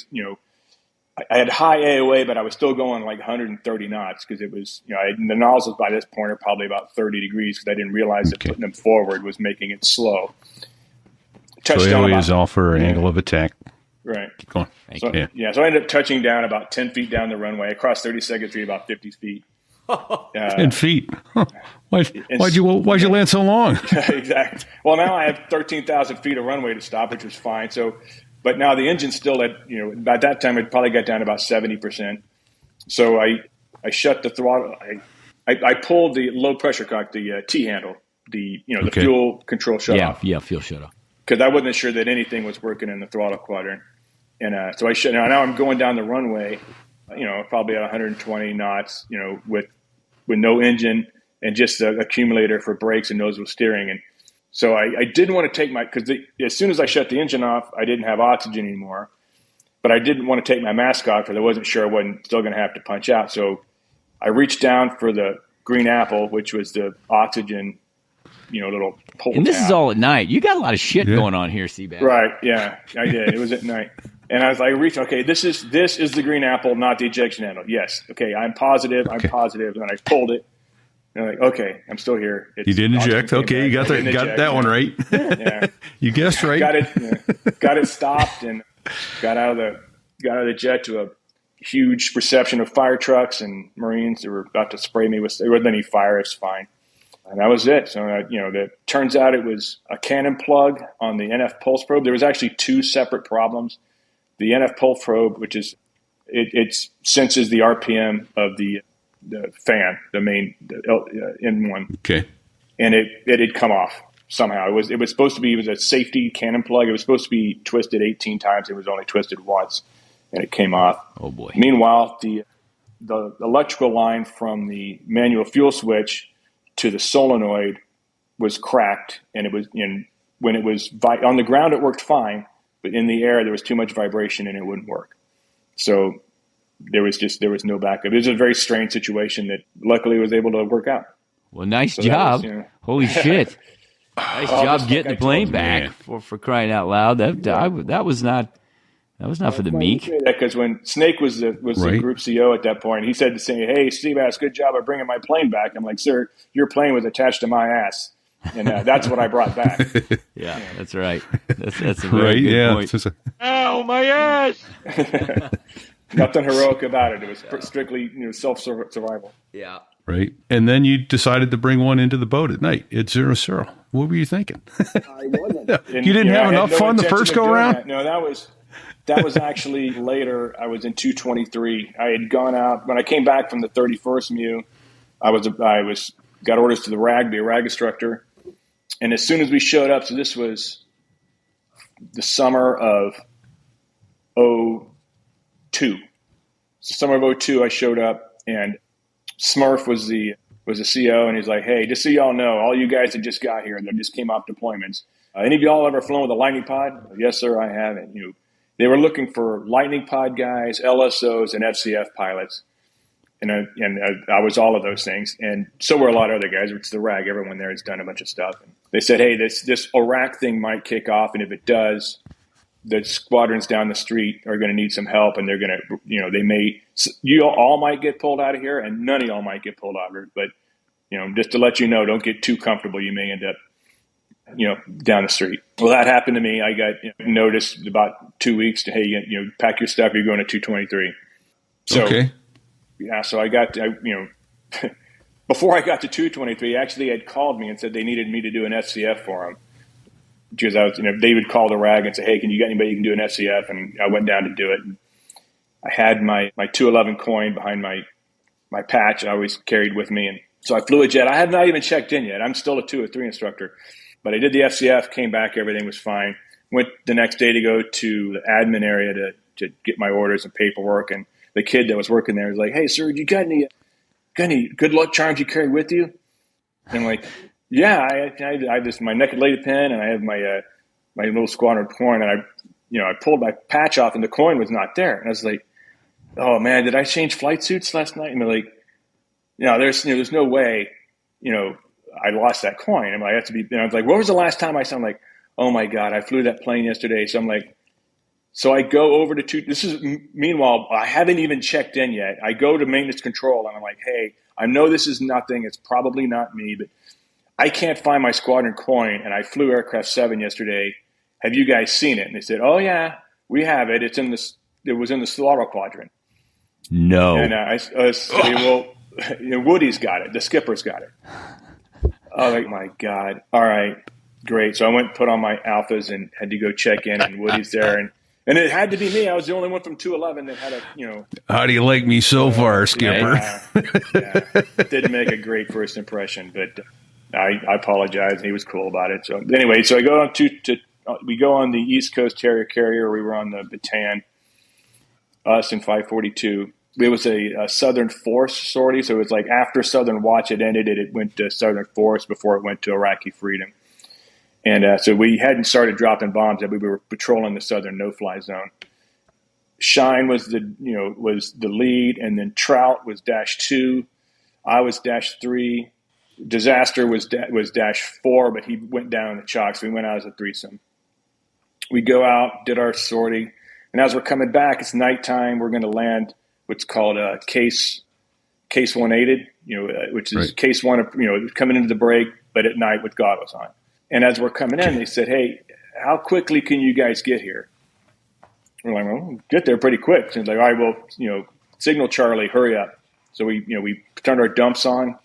I had high AOA, but I was still going like 130 knots because it was the nozzles by this point are probably about 30 degrees because I didn't realize that putting them forward was making it slow. So AOA is all for angle of attack. Right. Keep going. So I ended up touching down about 10 feet down the runway. I crossed 32nd Street about 50 feet. 10 feet. Huh. Why'd you land so long? Exactly. Well, now I have 13,000 feet of runway to stop, which was fine. So, but now the engine's still at, by that time it probably got down to about 70%. So I shut the throttle. I pulled the low pressure cock, the T handle, the fuel control shut off. Yeah, fuel shut off. Because I wasn't sure that anything was working in the throttle quadrant. And so I shut. Now I'm going down the runway, probably at 120 knots, with no engine and just the accumulator for brakes and nozzle steering. And so I didn't want to take because as soon as I shut the engine off, I didn't have oxygen anymore. But I didn't want to take my mask off because I wasn't sure I wasn't still going to have to punch out. So I reached down for the green apple, which was the oxygen, little pull. And this is all at night. You got a lot of shit going on here, SeaBass. Right. Yeah, I did. It was at night. And I was like, okay, this is the green apple, not the ejection handle. Yes. Okay, I'm positive. And I pulled it. And I'm like, okay, I'm still here. You did eject. Okay, you got that one right. Yeah. You guessed right. Got it stopped and got out of the jet to a huge reception of fire trucks and Marines that were about to spray me with. There wasn't any fire. It's fine. And that was it. So, that turns out it was a cannon plug on the NF pulse probe. There was actually two separate problems. The NF pulse probe, which is, it senses the RPM of the fan, the main N1. Okay. And it had come off somehow. It was supposed to be, it was a safety cannon plug. It was supposed to be twisted 18 times. It was only twisted once, and it came off. Oh boy. Meanwhile, the electrical line from the manual fuel switch to the solenoid was cracked, and when it was on the ground, it worked fine, but in the air there was too much vibration and it wouldn't work. So there was no backup. It was a very strange situation that luckily was able to work out. Well, nice job. Holy shit. Nice job getting the plane back for crying out loud. That was not for the meek. Because when Snake was the group CO at that point, he said to say, "Hey, SeaBass, good job of bringing my plane back." I'm like, "Sir, your plane was attached to my ass." And that's what I brought back. Yeah, that's right. That's a very good point. Ow, my ass! Nothing heroic about it. It was strictly self-survival. Yeah. Right. And then you decided to bring one into the boat at night at 00. What were you thinking? I wasn't. You didn't have enough fun the first go around? That. No, that was actually later. I was in 223. I had gone out when I came back from the 31st MEU. I got orders to the RAG, be a RAG instructor. And as soon as we showed up, so this was the summer of 02. So summer of 02, I showed up, and Smurf was the CO, and he's like, "Hey, just so y'all know, all you guys that just got here, that just came off deployments, any of y'all ever flown with a lightning pod?" "Yes, sir, I have." And they were looking for lightning pod guys, LSOs, and FCF pilots. And I was all of those things, and so were a lot of other guys. It's the RAG. Everyone there has done a bunch of stuff. And they said, "Hey, this Iraq thing might kick off, and if it does, the squadrons down the street are going to need some help, and they're going to, you all might get pulled out of here, and none of y'all might get pulled out of here. But just to let you know, don't get too comfortable. You may end up, down the street." Well, that happened to me. I got noticed about 2 weeks to, "Hey, pack your stuff. You're going to 223." So. Okay. Yeah, so I got, before I got to 223, actually had called me and said they needed me to do an FCF for them. Because I was, they would call the RAG and say, "Hey, can you get anybody who can do an FCF?" And I went down to do it. And I had my 211 coin behind my patch I always carried with me. And so I flew a jet. I had not even checked in yet. I'm still a 2 or 3 instructor. But I did the FCF, came back, everything was fine. Went the next day to go to the admin area to get my orders and paperwork. And the kid that was working there was like, "Hey, sir, you got any good luck charms you carry with you?" And I'm like, "Yeah, I have this my naked lady pin, and I have my little squadron coin." And I pulled my patch off and the coin was not there. And I was like, oh man, did I change flight suits last night? And they're like, there's no way, I lost that coin. I have to be, I was like, what was the last time I saw? I'm like, oh my God, I flew that plane yesterday. So I'm like, so I go over to meanwhile, I haven't even checked in yet. I go to maintenance control and I'm like, hey, I know this is nothing. It's probably not me, but I can't find my squadron coin. And I flew aircraft 7 yesterday. Have you guys seen it? And they said, oh yeah, we have it. It was in the throttle quadrant. No. And I said, well, Woody's got it. The skipper's got it. Oh my God. All right, great. So I went and put on my alphas and had to go check in, and Woody's there. And it had to be me. I was the only one from 211 that had How do you like me so far, Skipper? Didn't make a great first impression, but I apologize. He was cool about it. So anyway, I go on we go on the East Coast Harrier carrier. We were on the Bataan, us and 542. It was a Southern Force sortie, so it was like after Southern Watch had ended, it went to Southern Force before it went to Iraqi Freedom. And so we hadn't started dropping bombs yet. We were patrolling the Southern no-fly zone. Shine was the lead, and then Trout was -2. I was -3. Disaster was -4, but he went down in the chalk, so we went out as a threesome. We go out, did our sortie, and as we're coming back, it's nighttime. We're going to land what's called a case 1-8, which is right. Case 1, coming into the break, but at night with goggles on. And as we're coming in, they said, hey, how quickly can you guys get here? We're like, well, we'll get there pretty quick. So it's like, all right, well, signal Charlie, hurry up. So we turned our dumps on.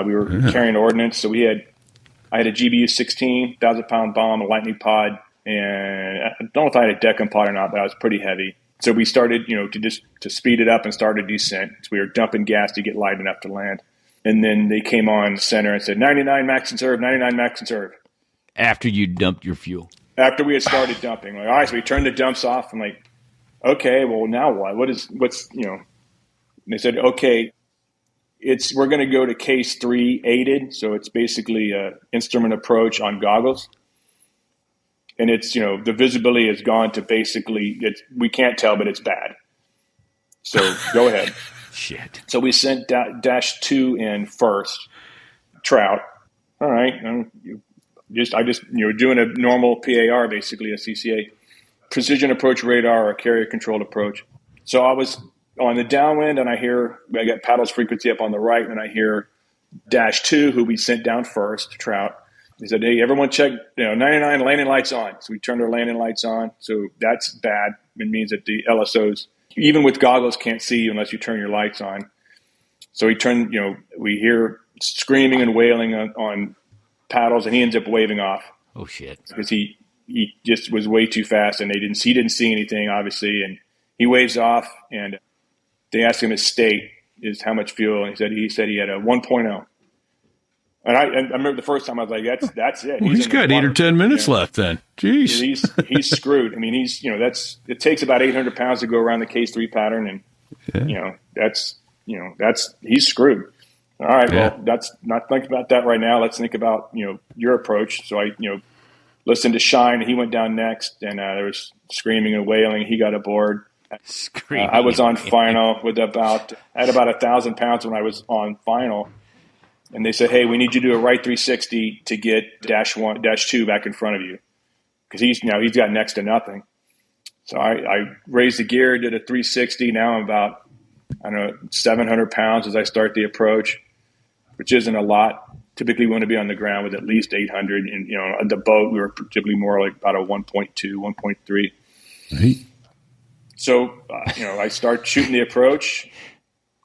We were carrying ordnance. So I had a GBU-16, 1,000-pound bomb, a lightning pod, and I don't know if I had a Deccan pod or not, but I was pretty heavy. So we started, to speed it up and start a descent. So we were dumping gas to get light enough to land. And then they came on center and said, 99 max and serve, 99 max and serve. After you dumped your fuel. After we had started dumping. Like, all right, so we turned the dumps off. I'm like, okay, well, now what? And they said, okay, we're going to go to case 3 aided. So it's basically a instrument approach on goggles. And it's, the visibility has gone to basically, we can't tell, but it's bad. So go ahead. Shit. So we sent -2 in first. Trout. All right. I just doing a normal PAR, basically a CCA, precision approach radar or carrier controlled approach. So I was on the downwind, and I got paddles frequency up on the right, and I hear -2, who we sent down first, Trout. He said, hey, everyone check, 99 landing lights on. So we turned our landing lights on. So that's bad. It means that the LSOs, even with goggles, can't see you unless you turn your lights on. So we hear screaming and wailing on paddles, and he ends up waving off. Oh, shit. Because he just was way too fast, and he didn't see anything, obviously. And he waves off, and they asked him his state is how much fuel. And he said he had a 1.0. And I remember the first time I was like, that's it. Well, he's got 8 or 10 minutes left then. Jeez. He's screwed. I mean, it takes about 800 pounds to go around the case 3 pattern. And, he's screwed. All right. Yeah. Well, let's not think about that right now. Let's think about, your approach. So I, listened to Shine. He went down next, and there was screaming and wailing. He got aboard. I was on final with about 1,000 pounds when I was on final. And they said, hey, we need you to do a right 360 to get -2 back in front of you. Because he's got next to nothing. So I raised the gear, did a 360. Now I'm about, 700 pounds as I start the approach, which isn't a lot. Typically we want to be on the ground with at least 800. And, on the boat, we were typically more like about a 1.2, 1.3. Right. So, I start shooting the approach.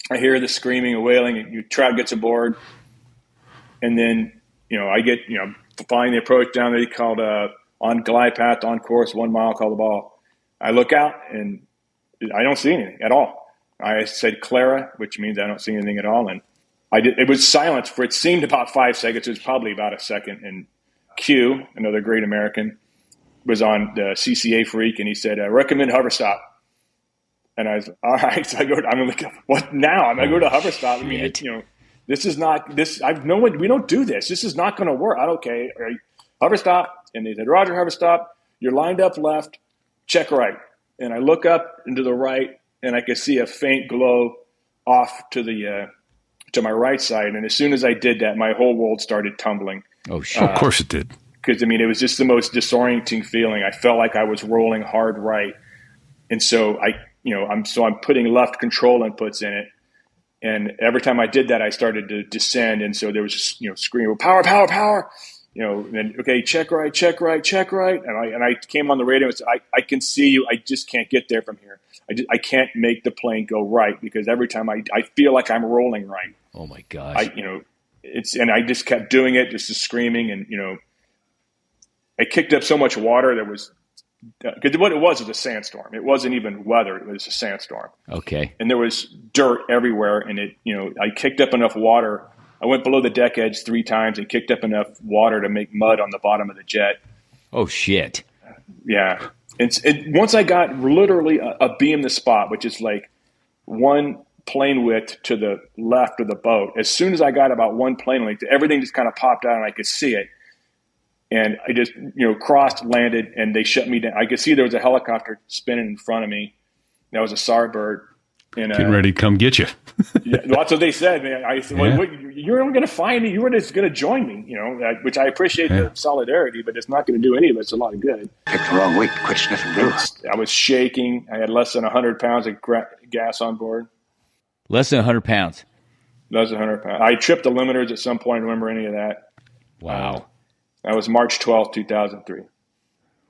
I hear the screaming and wailing. Trout gets aboard. And then, I get, flying the approach down there. He called on glide path, on course, 1 mile, call the ball. I look out, and I don't see anything at all. I said Clara, which means I don't see anything at all. And it was silence for, it seemed about 5 seconds. It was probably about a second. And Q, another great American, was on the CCA freak, and he said, recommend hover stop. And I was, all right. So I'm like, what now? I'm going to go to hover stop. I mean, this is not this. We don't do this. This is not going to work. I don't care. Hover stop. And they said, Roger, hover stop. You're lined up left. check right. And I look up and to the right, and I could see a faint glow off to my right side. And as soon as I did that, my whole world started tumbling. Oh, shit. Of course it did. Because, I mean, it was just the most disorienting feeling. I felt like I was rolling hard right. And so I'm putting left control inputs in it. And every time I did that, I started to descend. And so there was just, screaming, power, power, power. And then, okay, check right, check right, check right. And I came on the radio and said, I can see you. I just can't get there from here. I can't make the plane go right because every time I feel like I'm rolling right. Oh my gosh. And I just kept doing it, just screaming. And, I kicked up so much water that was, because what it was a sandstorm. It wasn't even weather. It was a sandstorm. Okay. And there was dirt everywhere. And I kicked up enough water. I went below the deck edge 3 times and kicked up enough water to make mud on the bottom of the jet. Oh, shit. Yeah. And once I got literally a beam the spot, which is like one plane width to the left of the boat, as soon as I got about one plane length, everything just kind of popped out and I could see it. And I just, crossed, landed, and they shut me down. I could see there was a helicopter spinning in front of me. That was a SAR bird. And, Getting ready to come get you. Yeah, that's what they said, man. I said, well, you're only going to find me. You were just going to join me, which I appreciate the solidarity, but it's not going to do any of us a lot of good. Picked the wrong week. Quit sniffing glue. I was shaking. I had less than 100 pounds of gas on board. Less than 100 pounds. Less than 100 pounds. I tripped the limiters at some point. I remember any of that. Wow. That was March 12th, 2003.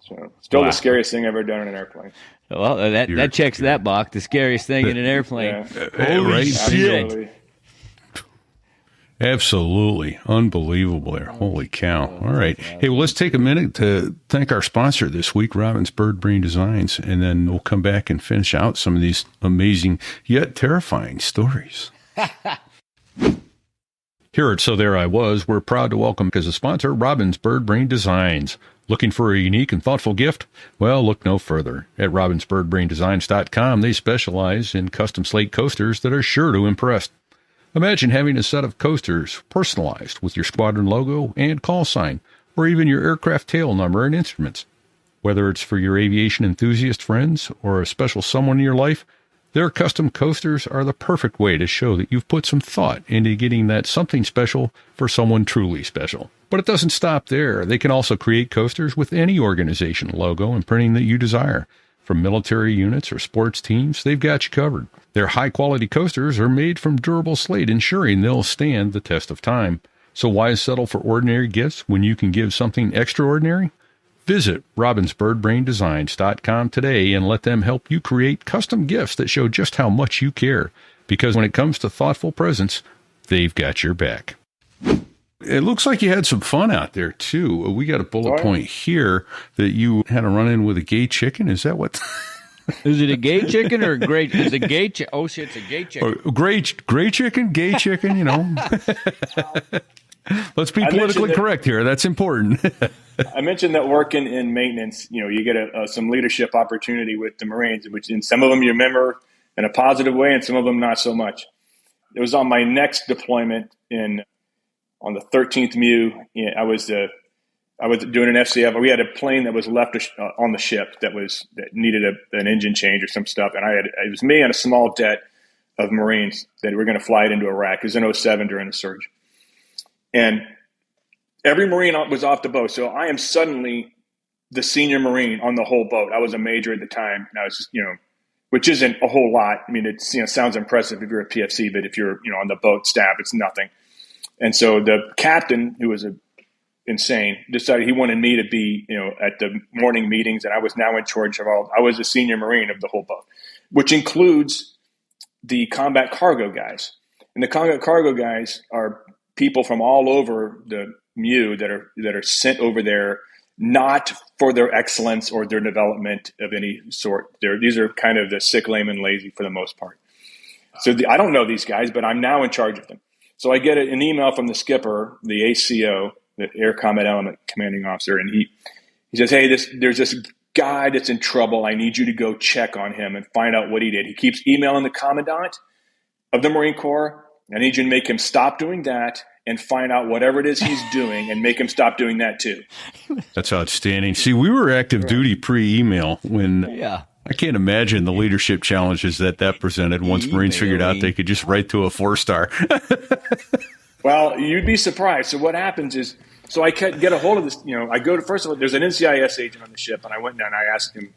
So still the scariest thing I've ever done in an airplane. Well, that checks that box. The scariest thing in an airplane. Holy shit. Absolutely. Absolutely. Unbelievable there. Holy cow. All right. Hey, well, let's take a minute to thank our sponsor this week, Robbins Bird Brain Designs, and then we'll come back and finish out some of these amazing yet terrifying stories. Here at So There I Was, we're proud to welcome as a sponsor Robbins Bird Brain Designs. Looking for a unique and thoughtful gift? Well, look no further. At robbinsbirdbraindesigns.com, they specialize in custom slate coasters that are sure to impress. Imagine having a set of coasters personalized with your squadron logo and call sign, or even your aircraft tail number and instruments. Whether it's for your aviation enthusiast friends or a special someone in your life, their custom coasters are the perfect way to show that you've put some thought into getting that something special for someone truly special. But it doesn't stop there. They can also create coasters with any organization logo and printing that you desire. From military units or sports teams, they've got you covered. Their high-quality coasters are made from durable slate, ensuring they'll stand the test of time. So why settle for ordinary gifts when you can give something extraordinary? Visit robbinsbirdbraindesigns.com today and let them help you create custom gifts that show just how much you care. Because when it comes to thoughtful presents, they've got your back. It looks like you had some fun out there, too. We got a bullet point here that you had a run-in with a gay chicken. Is that what? Is it a gay chicken or a gray? Is it a gay chicken? Oh, shit, it's a gay chicken. Gray chicken, gay chicken, Let's be politically correct here. That's important. I mentioned that working in maintenance, you get some leadership opportunity with the Marines, which in some of them you remember in a positive way and some of them not so much. It was on my next deployment on the 13th MU. I was doing an FCF. We had a plane that was left on the ship that needed an engine change or some stuff. And it was me and a small jet of Marines that were going to fly it into Iraq. It was in 2007 during the surge. And every Marine was off the boat. So I am suddenly the senior Marine on the whole boat. I was a major at the time. And I was, which isn't a whole lot. I mean, it sounds impressive if you're a PFC, but if you're, on the boat staff, it's nothing. And so the captain, who was insane, decided he wanted me to be, at the morning meetings. And I was now in charge of I was a senior Marine of the whole boat, which includes the combat cargo guys. And the combat cargo guys are people from all over the MU that are sent over there, not for their excellence or their development of any sort. These are kind of the sick, lame, and lazy for the most part. So I don't know these guys, but I'm now in charge of them. So I get an email from the skipper, the ACO, the Air Combat Element Commanding Officer, and he says, "Hey, there's this guy that's in trouble. I need you to go check on him and find out what he did." He keeps emailing the commandant of the Marine Corps. I need you to make him stop doing that and find out whatever it is he's doing and make him stop doing that too. That's outstanding. See, we were active duty pre-email when I can't imagine the leadership challenges that presented once Marines figured out they could just write to a 4-star. Well, you'd be surprised. So what happens is, so I get a hold of this, I go to, first of all, there's an NCIS agent on the ship, and I went down and I asked him,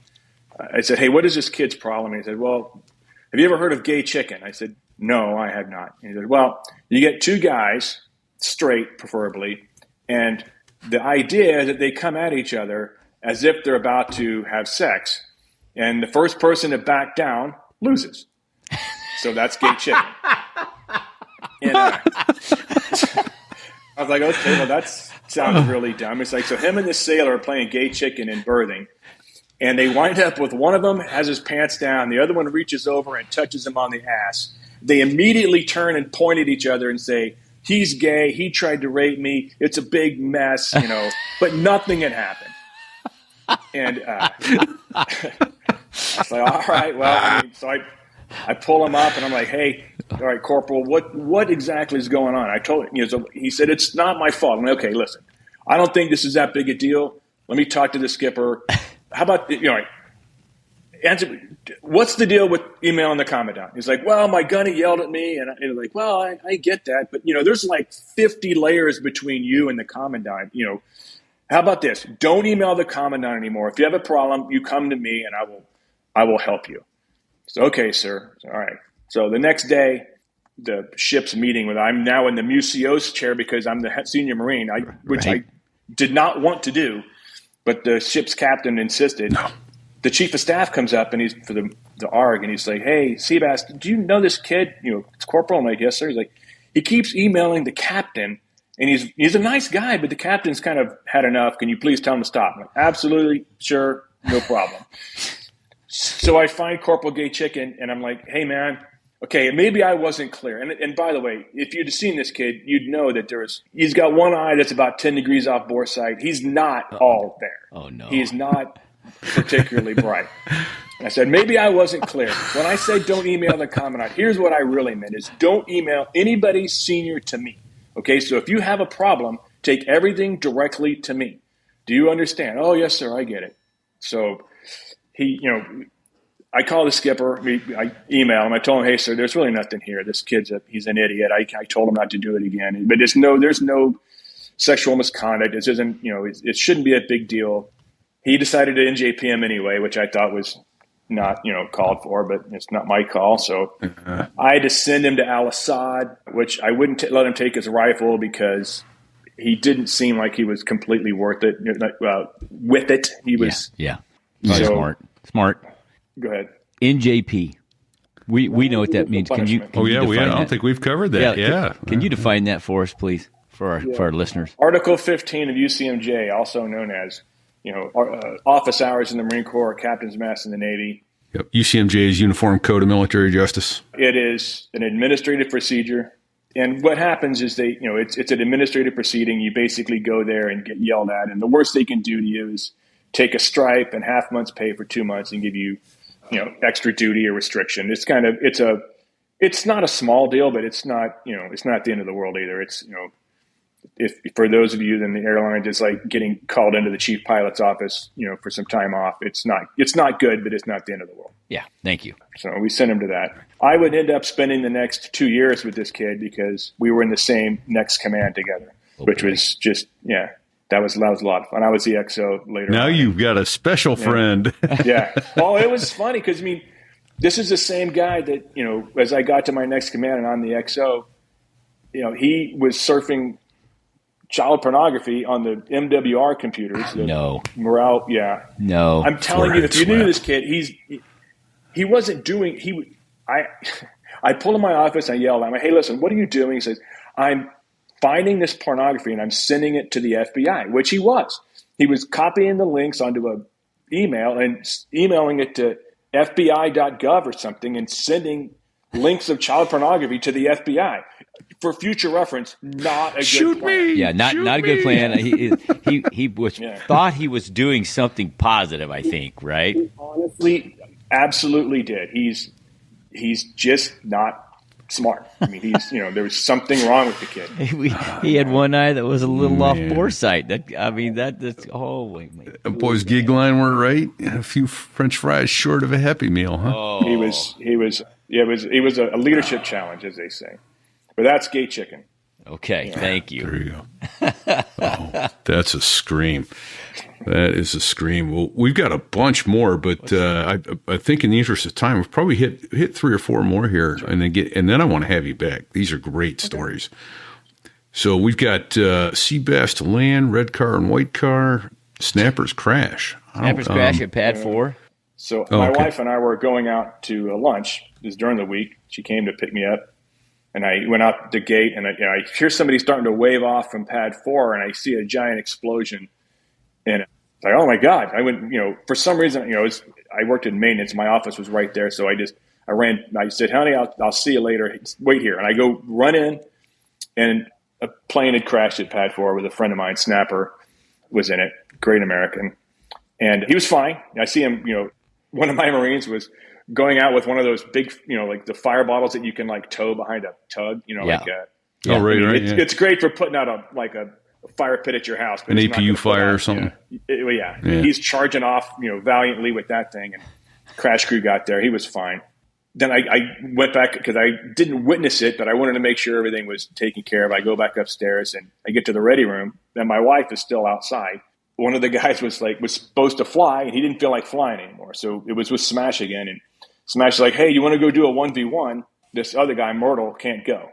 I said, hey, what is this kid's problem? And he said, well, have you ever heard of gay chicken? I said, no, I have not. And he said, well, you get 2 guys, straight preferably, and the idea is that they come at each other as if they're about to have sex, and the first person to back down loses. So that's gay chicken. And I was like, okay, well, that sounds really dumb. It's like, so him and this sailor are playing gay chicken in berthing, and they wind up with one of them has his pants down, the other one reaches over and touches him on the ass. They immediately turn and point at each other and say, he's gay, he tried to rape me, it's a big mess, but nothing had happened. And it's like, all right, well, so I pull him up and I'm like, hey, all right, Corporal, what exactly is going on? I told him, so he said, it's not my fault. I'm like, okay, listen, I don't think this is that big a deal. Let me talk to the skipper. How about, answer, what's the deal with emailing the commandant? He's like, well, my gunny yelled at me. And I'm like, well, I get that. But, there's like 50 layers between you and the commandant. How about this? Don't email the commandant anymore. If you have a problem, you come to me and I will help you. So, okay, sir. All right. So the next day, the ship's meeting with, I'm now in the Mucios chair because I'm the senior Marine, which I did not want to do, but the ship's captain insisted. No. The chief of staff comes up and he's for the ARG and he's like, hey, SeaBass, do you know this kid? It's Corporal. I'm like, yes, sir. He's like, he keeps emailing the captain and he's a nice guy, but the captain's kind of had enough. Can you please tell him to stop? I'm like, absolutely, sure, no problem. So I find Corporal Gay Chicken and I'm like, hey, man, okay, maybe I wasn't clear. And by the way, if you'd have seen this kid, you'd know that he's got one eye that's about 10 degrees off bore sight. He's not all there. Oh, no. He's not particularly bright. I said, maybe I wasn't clear. When I said don't email the commandant, here's what I really meant is don't email anybody senior to me. Okay, so if you have a problem, take everything directly to me. Do you understand? Oh, yes, sir, I get it. So I call the skipper, I email him, I told him, hey, sir, there's really nothing here. This kid's he's an idiot. I told him not to do it again. But there's no sexual misconduct. This isn't, it shouldn't be a big deal. He decided to NJP him anyway, which I thought was not, called for, but it's not my call. So I had to send him to Al-Assad, which I wouldn't let him take his rifle because he didn't seem like he was completely worth it. With it, he was. Yeah. Smart. Go ahead. NJP. We know what that means. Can you? I don't think we've covered that. Yeah. Can you define that for us, please, for our listeners? Article 15 of UCMJ, also known as office hours in the Marine Corps, captain's mess in the Navy. Yep. UCMJ is Uniform Code of Military Justice. It is an administrative procedure. And what happens is it's an administrative proceeding. You basically go there and get yelled at. And the worst they can do to you is take a stripe and half month's pay for 2 months and give you, extra duty or restriction. It's not a small deal, but it's not the end of the world either. It's, if for those of you in the airlines, it's like getting called into the chief pilot's office, for some time off. It's not good, but it's not the end of the world. Yeah. Thank you. So we sent him to that. I would end up spending the next 2 years with this kid because we were in the same next command together, which was just, that was a lot of fun. I was the XO later. Now you've got a special friend. Yeah. Well, it was funny because, this is the same guy that, as I got to my next command and I'm the XO, he was surfing child pornography on the MWR computers. No. Morale, yeah. No. I'm telling you, if you knew this kid, he wasn't doing, I pulled in my office, I yelled at him, hey, listen, what are you doing? He says, I'm finding this pornography and I'm sending it to the FBI, which he was. He was copying the links onto an email and emailing it to FBI.gov or something and sending links of child pornography to the FBI. For future reference, not a good plan. Yeah, not a good plan. He was thought he was doing something positive, I think, right? He honestly, absolutely did. He's just not smart. I mean, there was something wrong with the kid. He had one eye that was a little off foresight. That's wait. That boy's gig line were right. A few French fries short of a Happy Meal, huh? Oh. He was a leadership challenge, as they say. But that's gay chicken. Okay, thank you. There you go. Oh, that's a scream. That is a scream. Well, we've got a bunch more, but I think in the interest of time, we'll probably hit 3 or 4 more here, and then I want to have you back. These are great stories. So we've got SeaBass to land, red car and white car, snappers crash. Snappers crash at pad 4. So my wife and I were going out to lunch. It was during the week. She came to pick me up. And I went out the gate, and I hear somebody starting to wave off from pad 4, and I see a giant explosion. And it's like, oh my God! I went, for some reason, I worked in maintenance. My office was right there, so I ran. I said, "Honey, I'll see you later. Wait here." And I go run in, and a plane had crashed at pad 4 with a friend of mine. Snapper was in it, great American, and he was fine. I see him. One of my Marines was going out with one of those big, like the fire bottles that you can like tow behind a tug, It's great for putting out a fire pit at your house. But an APU fire or something. Yeah. He's charging off, valiantly with that thing, and crash crew got there. He was fine. Then I went back because I didn't witness it, but I wanted to make sure everything was taken care of. I go back upstairs and I get to the ready room, and my wife is still outside. One of the guys was supposed to fly, and he didn't feel like flying anymore. So it was with Smash again, and Smash is like, "Hey, you want to go do a 1v1? This other guy, Myrtle, can't go."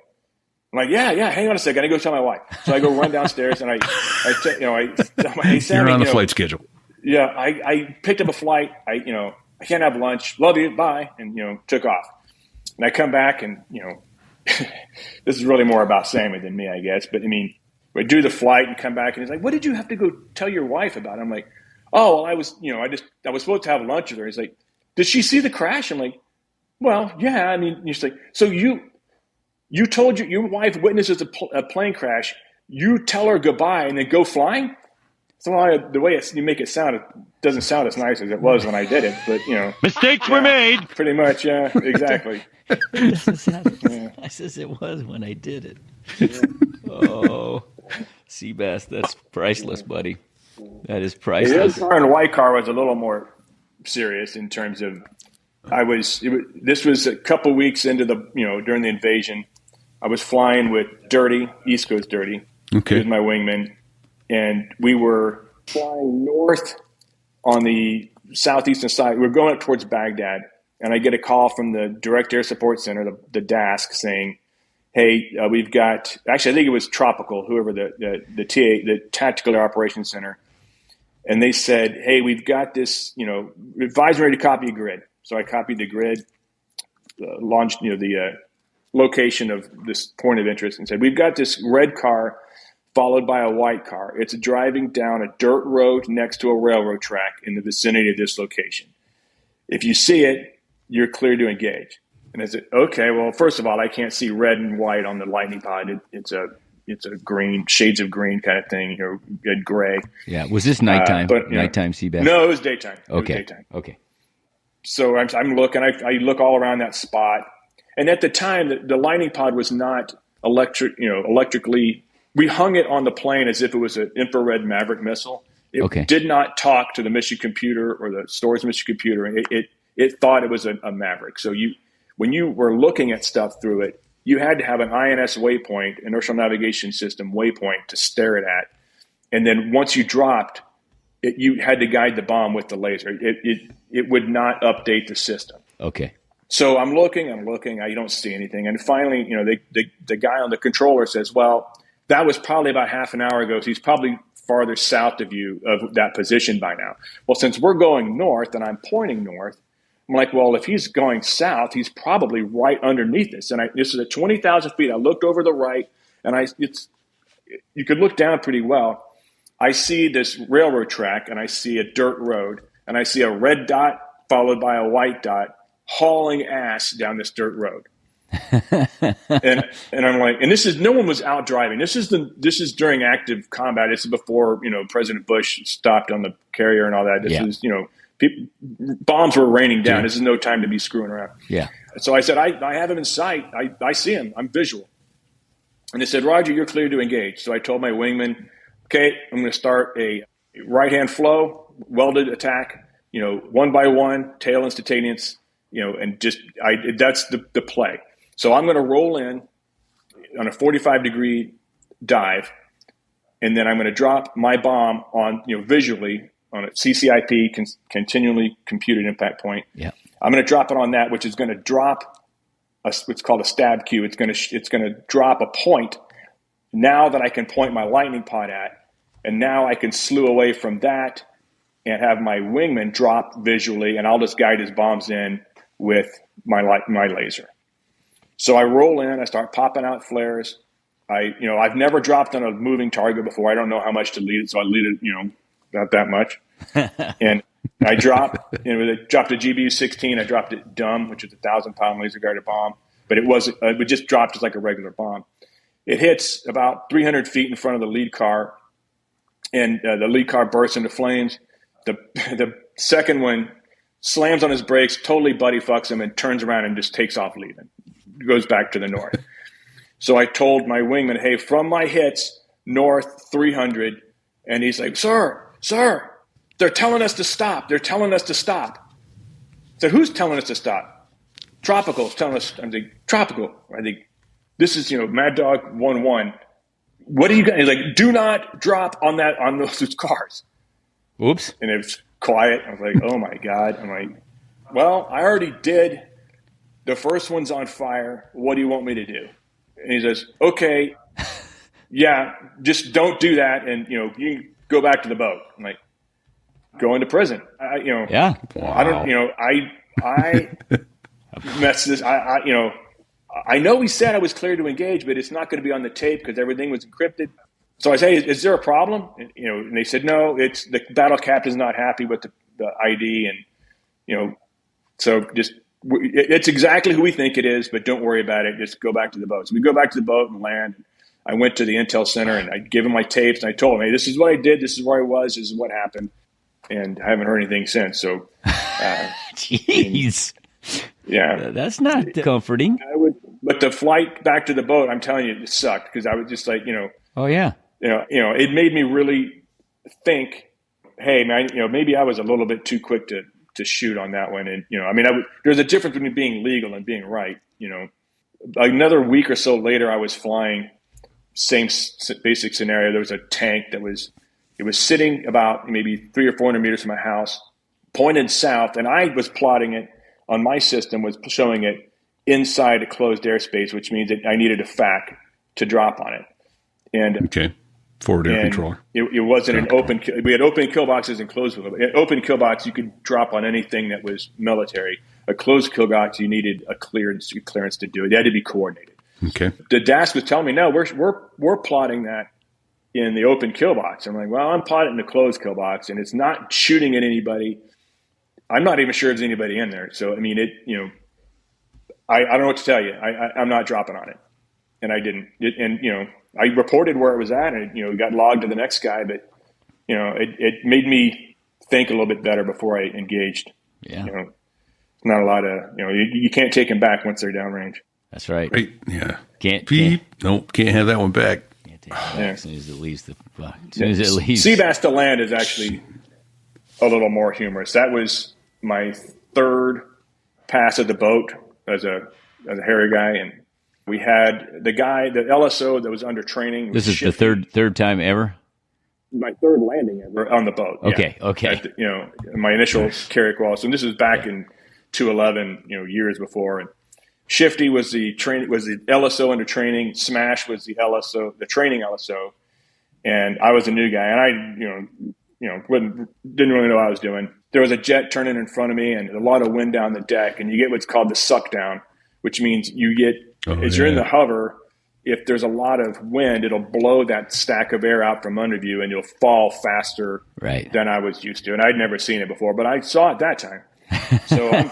I'm like, yeah, hang on a second. I go tell my wife. So I go run downstairs, and I tell my, hey, Sammy, you're on the flight schedule. Yeah, I picked up a flight. I can't have lunch. Love you. Bye. And, took off. And I come back, and, this is really more about Sammy than me, I guess. But, I mean, we do the flight and come back, and he's like, "What did you have to go tell your wife about?" I'm like, "Oh, well, I was supposed to have lunch with her." He's like, "Did she see the crash?" I'm like, "Well, yeah." I mean, he's like, "So you told your wife witnesses a plane crash. You tell her goodbye and then go flying?" So the way you make it sound, it doesn't sound as nice as it was when I did it. But mistakes were made. Pretty much, yeah, exactly. It doesn't sound as nice as it was when I did it. Oh, SeaBass, that's priceless, buddy. That is priceless. The car and white car was a little more serious in terms of this was a couple weeks into during the invasion. I was flying with Dirty, East Coast Dirty. Okay. He was my wingman. And we were flying north on the southeastern side. We were going up towards Baghdad. And I get a call from the Direct Air Support Center, the DASC, saying, "Hey, we've got," actually, I think it was Tropical, whoever the Tactical Air Operations Center. And they said, "Hey, we've got this, advisory to copy a grid." So I copied the grid, launched, the location of this point of interest, and said, "We've got this red car followed by a white car. It's driving down a dirt road next to a railroad track in the vicinity of this location. If you see it, you're clear to engage." And I said, "Okay, well, first of all, I can't see red and white on the lightning pod. It's a green, shades of green kind of thing, and gray." Yeah. Was this nighttime? Nighttime SeaBass? No, it was daytime. Okay. It was daytime. Okay. So I'm looking. I look all around that spot, and at the time, the lightning pod was not electrically. We hung it on the plane as if it was an infrared Maverick missile. It did not talk to the mission computer or the store's mission computer. It thought it was a Maverick. So when you were looking at stuff through it, you had to have an INS waypoint, inertial navigation system waypoint, to stare it at. And then once you dropped, you had to guide the bomb with the laser. It would not update the system. Okay. So I'm looking. I don't see anything. And finally, the guy on the controller says, "Well, that was probably about half an hour ago. So he's probably farther south of you of that position by now." Well, since we're going north and I'm pointing north, I'm like, well, if he's going south, he's probably right underneath us. And this is at 20,000 feet. I looked over the right, and you could look down pretty well. I see this railroad track, and I see a dirt road, and I see a red dot followed by a white dot hauling ass down this dirt road. and I'm like, and this is, no one was out driving. This is during active combat. This is before, President Bush stopped on the Harrier and all that. This is, bombs were raining down. This is no time to be screwing around. Yeah. So I said, I have him in sight. I see him. I'm visual. And they said, Roger, you're clear to engage. So I told my wingman, okay, I'm going to start a right-hand flow, welded attack, one by one, tail instantaneous, and that's the play. So I'm going to roll in on a 45-degree dive, and then I'm going to drop my bomb on, visually on a CCIP, continually computed impact point. Yeah. I'm going to drop it on that, which is going to drop what's called a stab cue. It's going to drop a point now that I can point my lightning pod at, and now I can slew away from that and have my wingman drop visually, and I'll just guide his bombs in with my laser. So I roll in, I start popping out flares. I've never dropped on a moving target before. I don't know how much to lead it, so I lead it, not that much. And I dropped a GBU-16. I dropped it dumb, which is a 1,000-pound laser guided bomb, but it just dropped just like a regular bomb. It hits about 300 feet in front of the lead car, and the lead car bursts into flames. The second one slams on his brakes, totally buddy fucks him, and turns around and just takes off leaving. Goes back to the north. So I told my wingman, hey, from my hits, north 300. And he's like, sir, they're telling us to stop. I said, who's telling us to stop? Tropical's telling us. I'm like, Tropical. I think this is, Mad Dog 1-1. What are you guys? He's like, do not drop on those cars. Oops. And it was quiet. I was like, oh my God. I'm like, well, I already did. The first one's on fire. What do you want me to do? And he says, okay, yeah, just don't do that. And, you can go back to the boat. I'm like, go into prison. Yeah. Wow. I don't, I messed this. I know he said I was clear to engage, but it's not going to be on the tape because everything was encrypted. So I say, is there a problem? And they said, no, it's the battle captain's not happy with the ID. And, so just, it's exactly who we think it is, but don't worry about it. Just go back to the boat. So we go back to the boat and land. I went to the Intel Center and I gave him my tapes and I told him, hey, this is what I did. This is where I was. This is what happened. And I haven't heard anything since. So, jeez. Yeah. That's not comforting. But the flight back to the boat, I'm telling you, it sucked because I was just like, Oh, yeah. It made me really think, hey, man, maybe I was a little bit too quick to shoot on that one. And, there's a difference between being legal and being right. Another week or so later, I was flying, same basic scenario. There was a tank it was sitting about maybe 300 or 400 meters from my house, pointed south. And I was plotting it on my system, was showing it inside a closed airspace, which means that I needed a FAC to drop on it. And okay. Forward air controller. It wasn't an open. We had open kill boxes and closed. Open kill box, you could drop on anything that was military. A closed kill box, you needed a clearance to do it. It had to be coordinated. Okay. The DAS was telling me, no, we're plotting that in the open kill box. I'm like, well, I'm plotting in the closed kill box, and it's not shooting at anybody. I'm not even sure there's anybody in there. So I mean, I don't know what to tell you. I'm not dropping on it, and I didn't. I reported where it was at, and it got logged to the next guy. But it made me think a little bit better before I engaged. Yeah, not a lot of you can't take them back once they're downrange. That's right. Right. Yeah. Can't Nope. Can't have that one back. Can't take it back as soon as it leaves the. As soon as it leaves. SeaBass to land is actually a little more humorous. That was my third pass at the boat as a Harrier guy, and we had the LSO that was under training. This is the third time ever? My third landing ever on the boat. Okay, yeah. okay. My initial carrier quality. And this was back in 2011, years before. And Shifty was the LSO under training. Smash was the LSO, the training LSO. And I was a new guy, and I, didn't really know what I was doing. There was a jet turning in front of me and a lot of wind down the deck, and you get what's called the suck down, which means you get, you're in the hover, if there's a lot of wind, it'll blow that stack of air out from under you and you'll fall faster than I was used to. And I'd never seen it before, but I saw it that time. So I'm,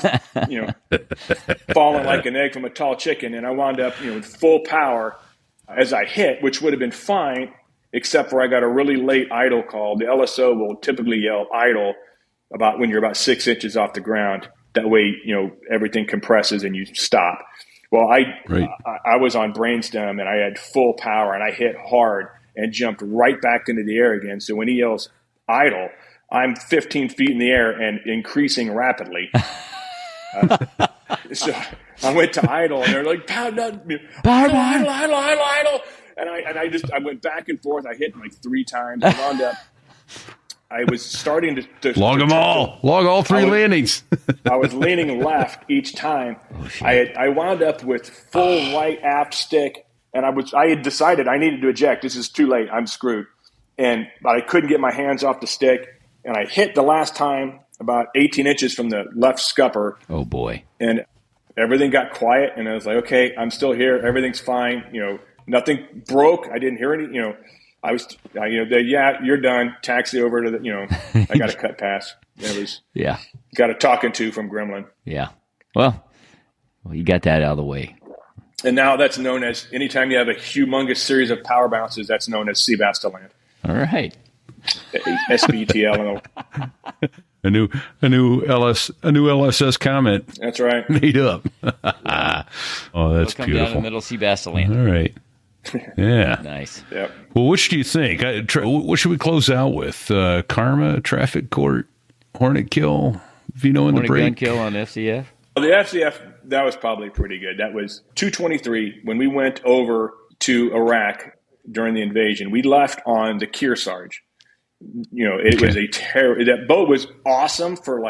falling like an egg from a tall chicken, and I wound up, full power as I hit, which would have been fine, except for I got a really late idle call. The LSO will typically yell idle about when you're about 6 inches off the ground. That way, everything compresses and you stop. Well, I was on brainstem and I had full power and I hit hard and jumped right back into the air again. So when he yells idle, I'm 15 feet in the air and increasing rapidly. So I went to idle and they're like, idle. And I went back and forth. I hit like 3 times. I wound up. I was starting to log them all. Log all 3 landings. I was leaning left each time. I wound up with full right aft stick, and I had decided I needed to eject. This is too late. I'm screwed. But I couldn't get my hands off the stick, and I hit the last time about 18 inches from the left scupper. Oh boy! And everything got quiet, and I was like, okay, I'm still here. Everything's fine. Nothing broke. I didn't hear any. You're done. Taxi over to the. I got a cut pass. It was got a talking to from Gremlin. Yeah. Well, you got that out of the way. And now that's known as, anytime you have a humongous series of power bounces, that's known as SeaBass to land. All right. SBTL. A new LSS comment. That's right. Made up. Oh, that's come beautiful. Down the middle, SeaBass to land. All right. Yeah. Nice. Yep. Well, which do you think? What should we close out with? Karma, traffic court, hornet kill, Vino in the break? Hornet gun kill on FCF? Well, the FCF, that was probably pretty good. That was 223. When we went over to Iraq during the invasion, we left on the Kearsarge. It was a terror. That boat was awesome for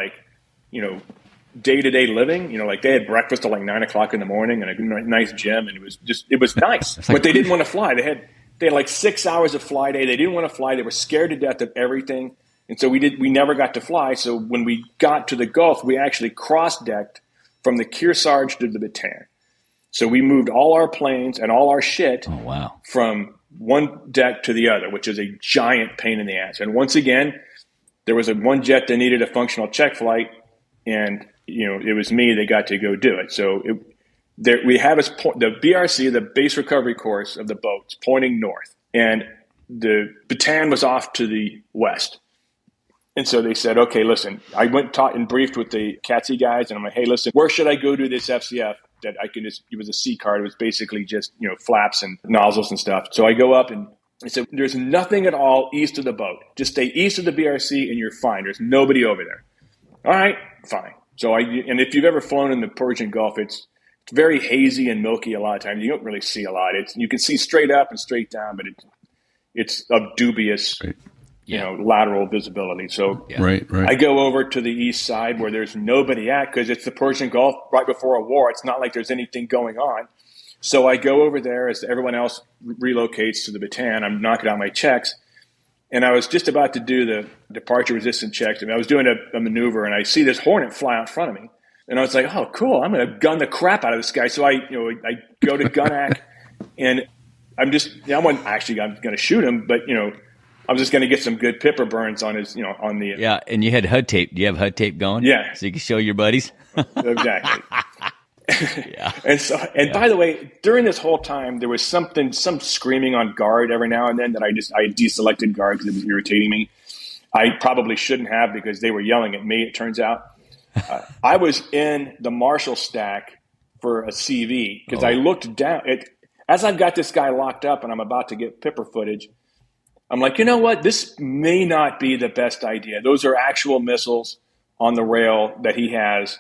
day-to-day living. They had breakfast at 9 o'clock in the morning and a nice gym, and it was nice. But they didn't want to fly. They had 6 hours of fly day. They didn't want to fly. They were scared to death of everything. And so we never got to fly. So when we got to the Gulf, we actually cross-decked from the Kearsarge to the Bataan. So we moved all our planes and all our shit from one deck to the other, which is a giant pain in the ass. And once again, there was one jet that needed a functional check flight, and it was me that got to go do it. So we have the BRC, the base recovery course of the boats, pointing north, and the Bataan was off to the west. And so they said, okay, listen, I went and briefed with the CATSI guys, and I'm like, hey, listen, where should I go do this FCF that I can it was a C card. It was basically just, flaps and nozzles and stuff. So I go up and I said, there's nothing at all east of the boat. Just stay east of the BRC and you're fine. There's nobody over there. All right, fine. So and if you've ever flown in the Persian Gulf, it's very hazy and milky a lot of times. You don't really see a lot. You can see straight up and straight down, but it's of dubious lateral visibility. So right. I go over to the east side where there's nobody at, because it's the Persian Gulf right before a war. It's not like there's anything going on. So I go over there as everyone else relocates to the Bataan. I'm knocking out my checks. And I was just about to do the departure resistance checks. And I was doing a maneuver, and I see this Hornet fly out in front of me. And I was like, oh, cool. I'm going to gun the crap out of this guy. So I go to Gunac, and I'm going to shoot him, but, I was just going to get some good pipper burns on his, on the. Yeah, and you had HUD tape. Do you have HUD tape going? Yeah. So you can show your buddies? Exactly. Yeah. And by the way, during this whole time, there was some screaming on guard every now and then that I deselected guard because it was irritating me. I probably shouldn't have, because they were yelling at me, it turns out. I was in the Marshall stack for a CV because I looked down. As I've got this guy locked up and I'm about to get pipper footage, I'm like, you know what? This may not be the best idea. Those are actual missiles on the rail that he has.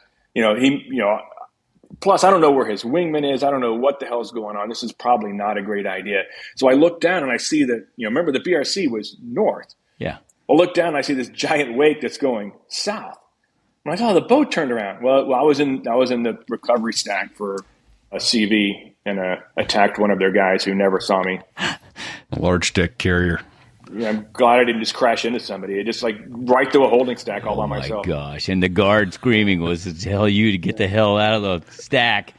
Plus, I don't know where his wingman is. I don't know what the hell's going on. This is probably not a great idea. So I look down and I see that, remember the BRC was north. Yeah. I look down and I see this giant wake that's going south. I'm like, oh, the boat turned around. Well, I was in the recovery stack for a CV and attacked one of their guys who never saw me. A large deck carrier. Yeah, I'm glad I didn't just crash into somebody. It just right through a holding stack all by myself. Oh my gosh! And the guard screaming was to tell you to get the hell out of the stack.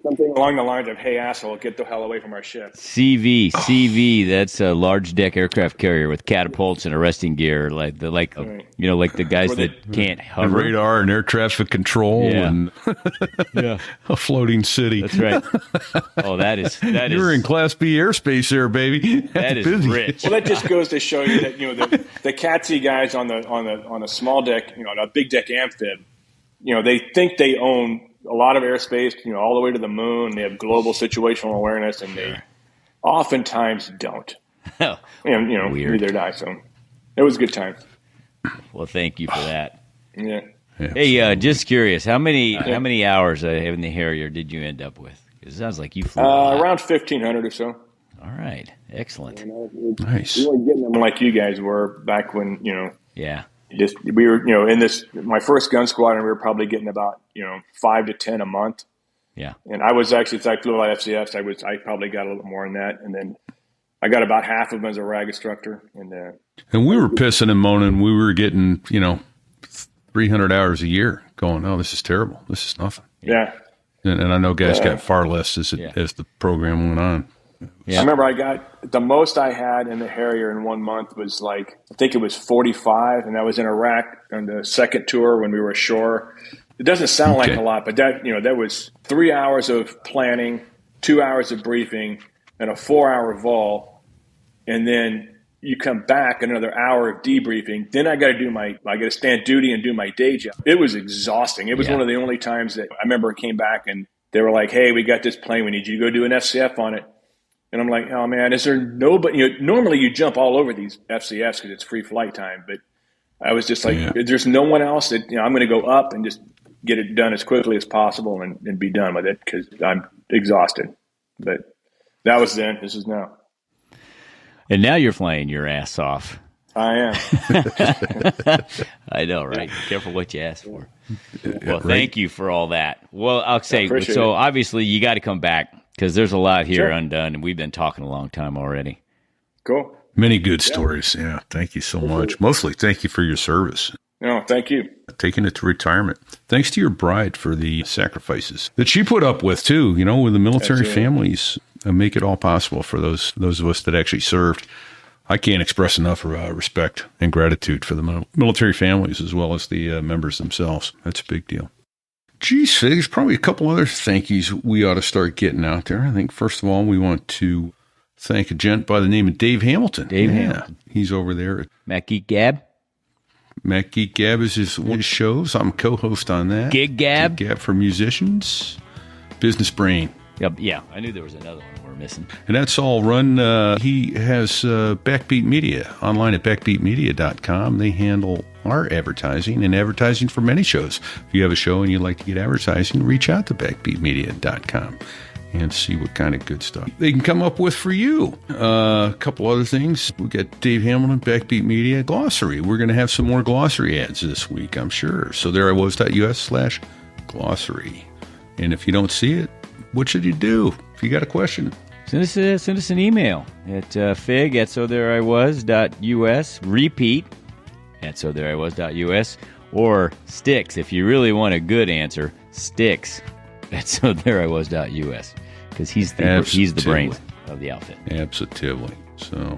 something along the lines of, "Hey, asshole, get the hell away from our ship." CV, that's a large deck aircraft carrier with catapults and arresting gear, like the guys that can't And hover. radar and air traffic control and a floating city. That's right. Oh, that is You're in Class B airspace there, baby. that is busy. rich. Well, that just goes to show you that the CATSI guys on a small deck, a big deck amphib, they think they own a lot of airspace, all the way to the moon. They have global situational awareness, and they oftentimes don't. Oh, And weird. neither die. So it was a good time. Well, thank you for that. Yeah. Hey, just curious, how many hours in the Harrier did you end up with? 'Cause it sounds like you flew a lot. Around 1,500 or so. All right, excellent. Nice. We weren't getting them like you guys were back when, Yeah. we were, in my first gun squadron, we were probably getting about, 5 to 10 a month. Yeah. And I was actually, since I flew a lot of FCFs, I probably got a little more than that. And then I got about half of them as a RAG instructor. And we were pissing and moaning. We were getting, 300 hours a year going, oh, this is terrible. This is nothing. Yeah. And I know guys got far less as the program went on. Yeah. I remember I got the most I had in the Harrier in 1 month was I think it was 45, and that was in Iraq on the second tour when we were ashore. It doesn't sound like a lot, but that was 3 hours of planning, 2 hours of briefing, and a 4-hour vol, and then you come back another hour of debriefing. Then I got to stand duty and do my day job. It was exhausting. It was one of the only times that I remember I came back and they were like, "Hey, we got this plane. We need you to go do an FCF on it." And I'm like, "Oh man, is there nobody?" Normally you jump all over these FCFs because it's free flight time, but I was just like, "There's no one else that I'm going to go up and just get it done as quickly as possible and be done with it because I'm exhausted." But that was then. This is now. And now you're flying your ass off. I am. I know, right? Careful what you ask for. Well, thank you for all that. Well, I'll say, so obviously you got to come back because there's a lot here undone, and we've been talking a long time already. Cool. Many good stories. Yeah. Thank you so much. Mostly thank you for your service. No, thank you. Taking it to retirement. Thanks to your bride for the sacrifices that she put up with too, with the military families. Make it all possible for those of us that actually served. I can't express enough respect and gratitude for the military families as well as the members themselves. That's a big deal. Geez, there's probably a couple other thank yous we ought to start getting out there. I think, first of all, we want to thank a gent by the name of Dave Hamilton. Hamilton. He's over there at Mac Geek Gab? Mac Geek Gab is one of his shows. I'm co-host on that. Gig Gab? Gig Gab for musicians. Business Brain. Yeah, I knew there was another one we're missing. And that's all run. He has Backbeat Media online at backbeatmedia.com. They handle our advertising and advertising for many shows. If you have a show and you'd like to get advertising, reach out to backbeatmedia.com and see what kind of good stuff they can come up with for you. A couple other things. We got Dave Hamilton, Backbeat Media, Glossary. We're going to have some more glossary ads this week, I'm sure. So there I was.us/glossary. And if you don't see it, what should you do if you got a question? Send us an email at fig@sothereiwas.us, repeat at sothereiwas.us, or sticks, if you really want a good answer, sticks at sothereiwas.us, because he's the brains of the outfit. Absolutely. So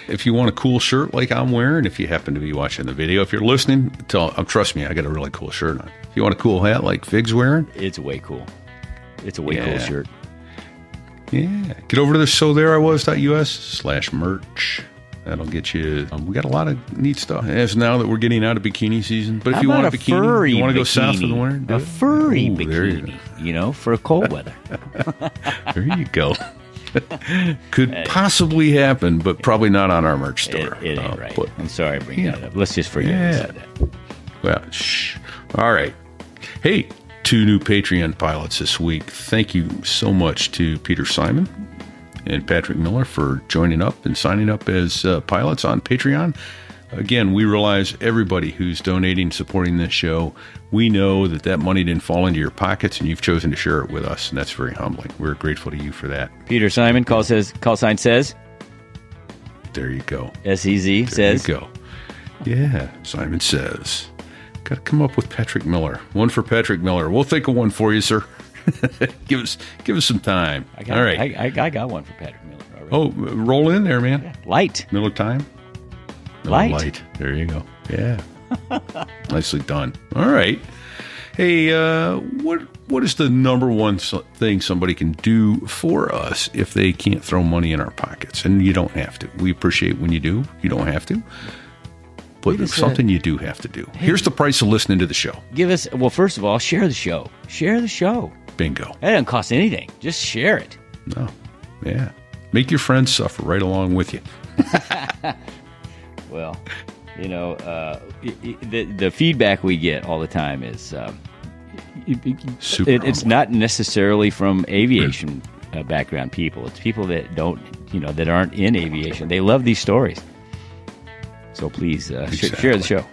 if you want a cool shirt like I'm wearing, if you happen to be watching the video, if you're listening, trust me, I got a really cool shirt on. If you want a cool hat like Fig's wearing, it's way cool. It's a way cool shirt. Yeah. Get over to the sothereiwas.us/merch. That'll get you. We got a lot of neat stuff. As now that we're getting out of bikini season. But if you want a bikini, you want to go south of the winter? A furry bikini, for cold weather. There you go. Could possibly happen, but probably not on our merch store. It ain't right. I'm sorry I bring that up. Let's just forget I said that. Well, shh. All right. Hey, 2 new Patreon pilots this week. Thank you so much to Peter Simon and Patrick Miller for joining up and signing up as pilots on Patreon. Again, we realize everybody who's donating, supporting this show, we know that money didn't fall into your pockets and you've chosen to share it with us, and that's very humbling. We're grateful to you for that. Peter Simon, call sign says. There you go. SEZ says. There you go. Yeah, Simon says. Got to come up with Patrick Miller. One for Patrick Miller. We'll think of one for you, sir. Give us some time. All right. I got one for Patrick Miller already. Oh, roll in there, man. Light. Miller time. Light. There you go. Yeah. Nicely done. All right. Hey, what is the number one thing somebody can do for us if they can't throw money in our pockets? And you don't have to. We appreciate when you do. You don't have to. But it's something you do have to do. Here's the price of listening to the show. Well, first of all, share the show. Share the show. Bingo. That doesn't cost anything. Just share it. No. Yeah. Make your friends suffer right along with you. Well, the feedback we get all the time is super. It's not necessarily from aviation background people. It's people that don't, that aren't in aviation. They love these stories. So please share the show.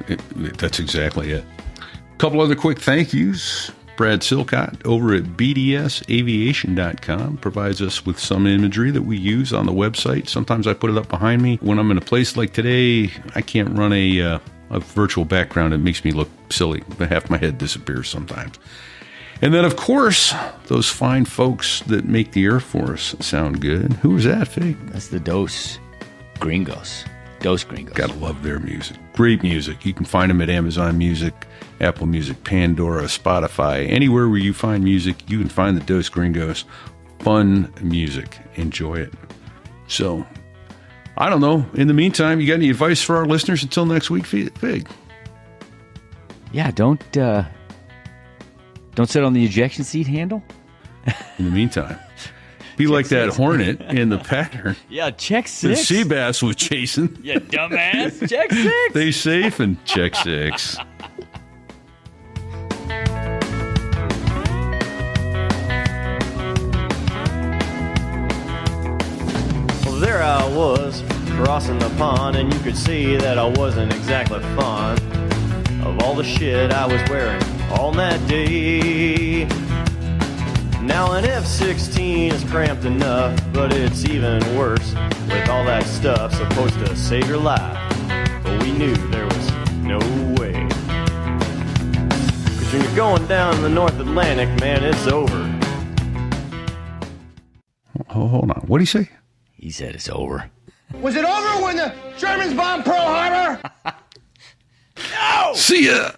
That's exactly it. A couple other quick thank yous. Brad Silcott over at bdsaviation.com provides us with some imagery that we use on the website. Sometimes I put it up behind me. When I'm in a place like today, I can't run a virtual background. It makes me look silly. Half my head disappears sometimes. And then, of course, those fine folks that make the Air Force sound good. Who is that, Fig? That's the Dos Gringos. Dos Gringos. Gotta love their music. Great music. You can find them at Amazon Music, Apple Music, Pandora, Spotify. Anywhere where you find music, you can find the Dos Gringos. Fun music. Enjoy it. So, I don't know. In the meantime, you got any advice for our listeners until next week, Fig? Yeah, don't sit on the ejection seat handle. In the meantime, be like that Hornet in the pattern. Yeah, check The 6. SeaBass was chasing. You dumbass. Check 6. Stay safe and check 6. Well, there I was, crossing the pond, and you could see that I wasn't exactly fond of all the shit I was wearing on that day. Now an F-16 is cramped enough, but it's even worse with all that stuff supposed to save your life. But we knew there was no way. 'Cause when you're going down the North Atlantic, man, it's over. Oh, hold on. What did he say? He said it's over. Was it over when the Germans bombed Pearl Harbor? See ya!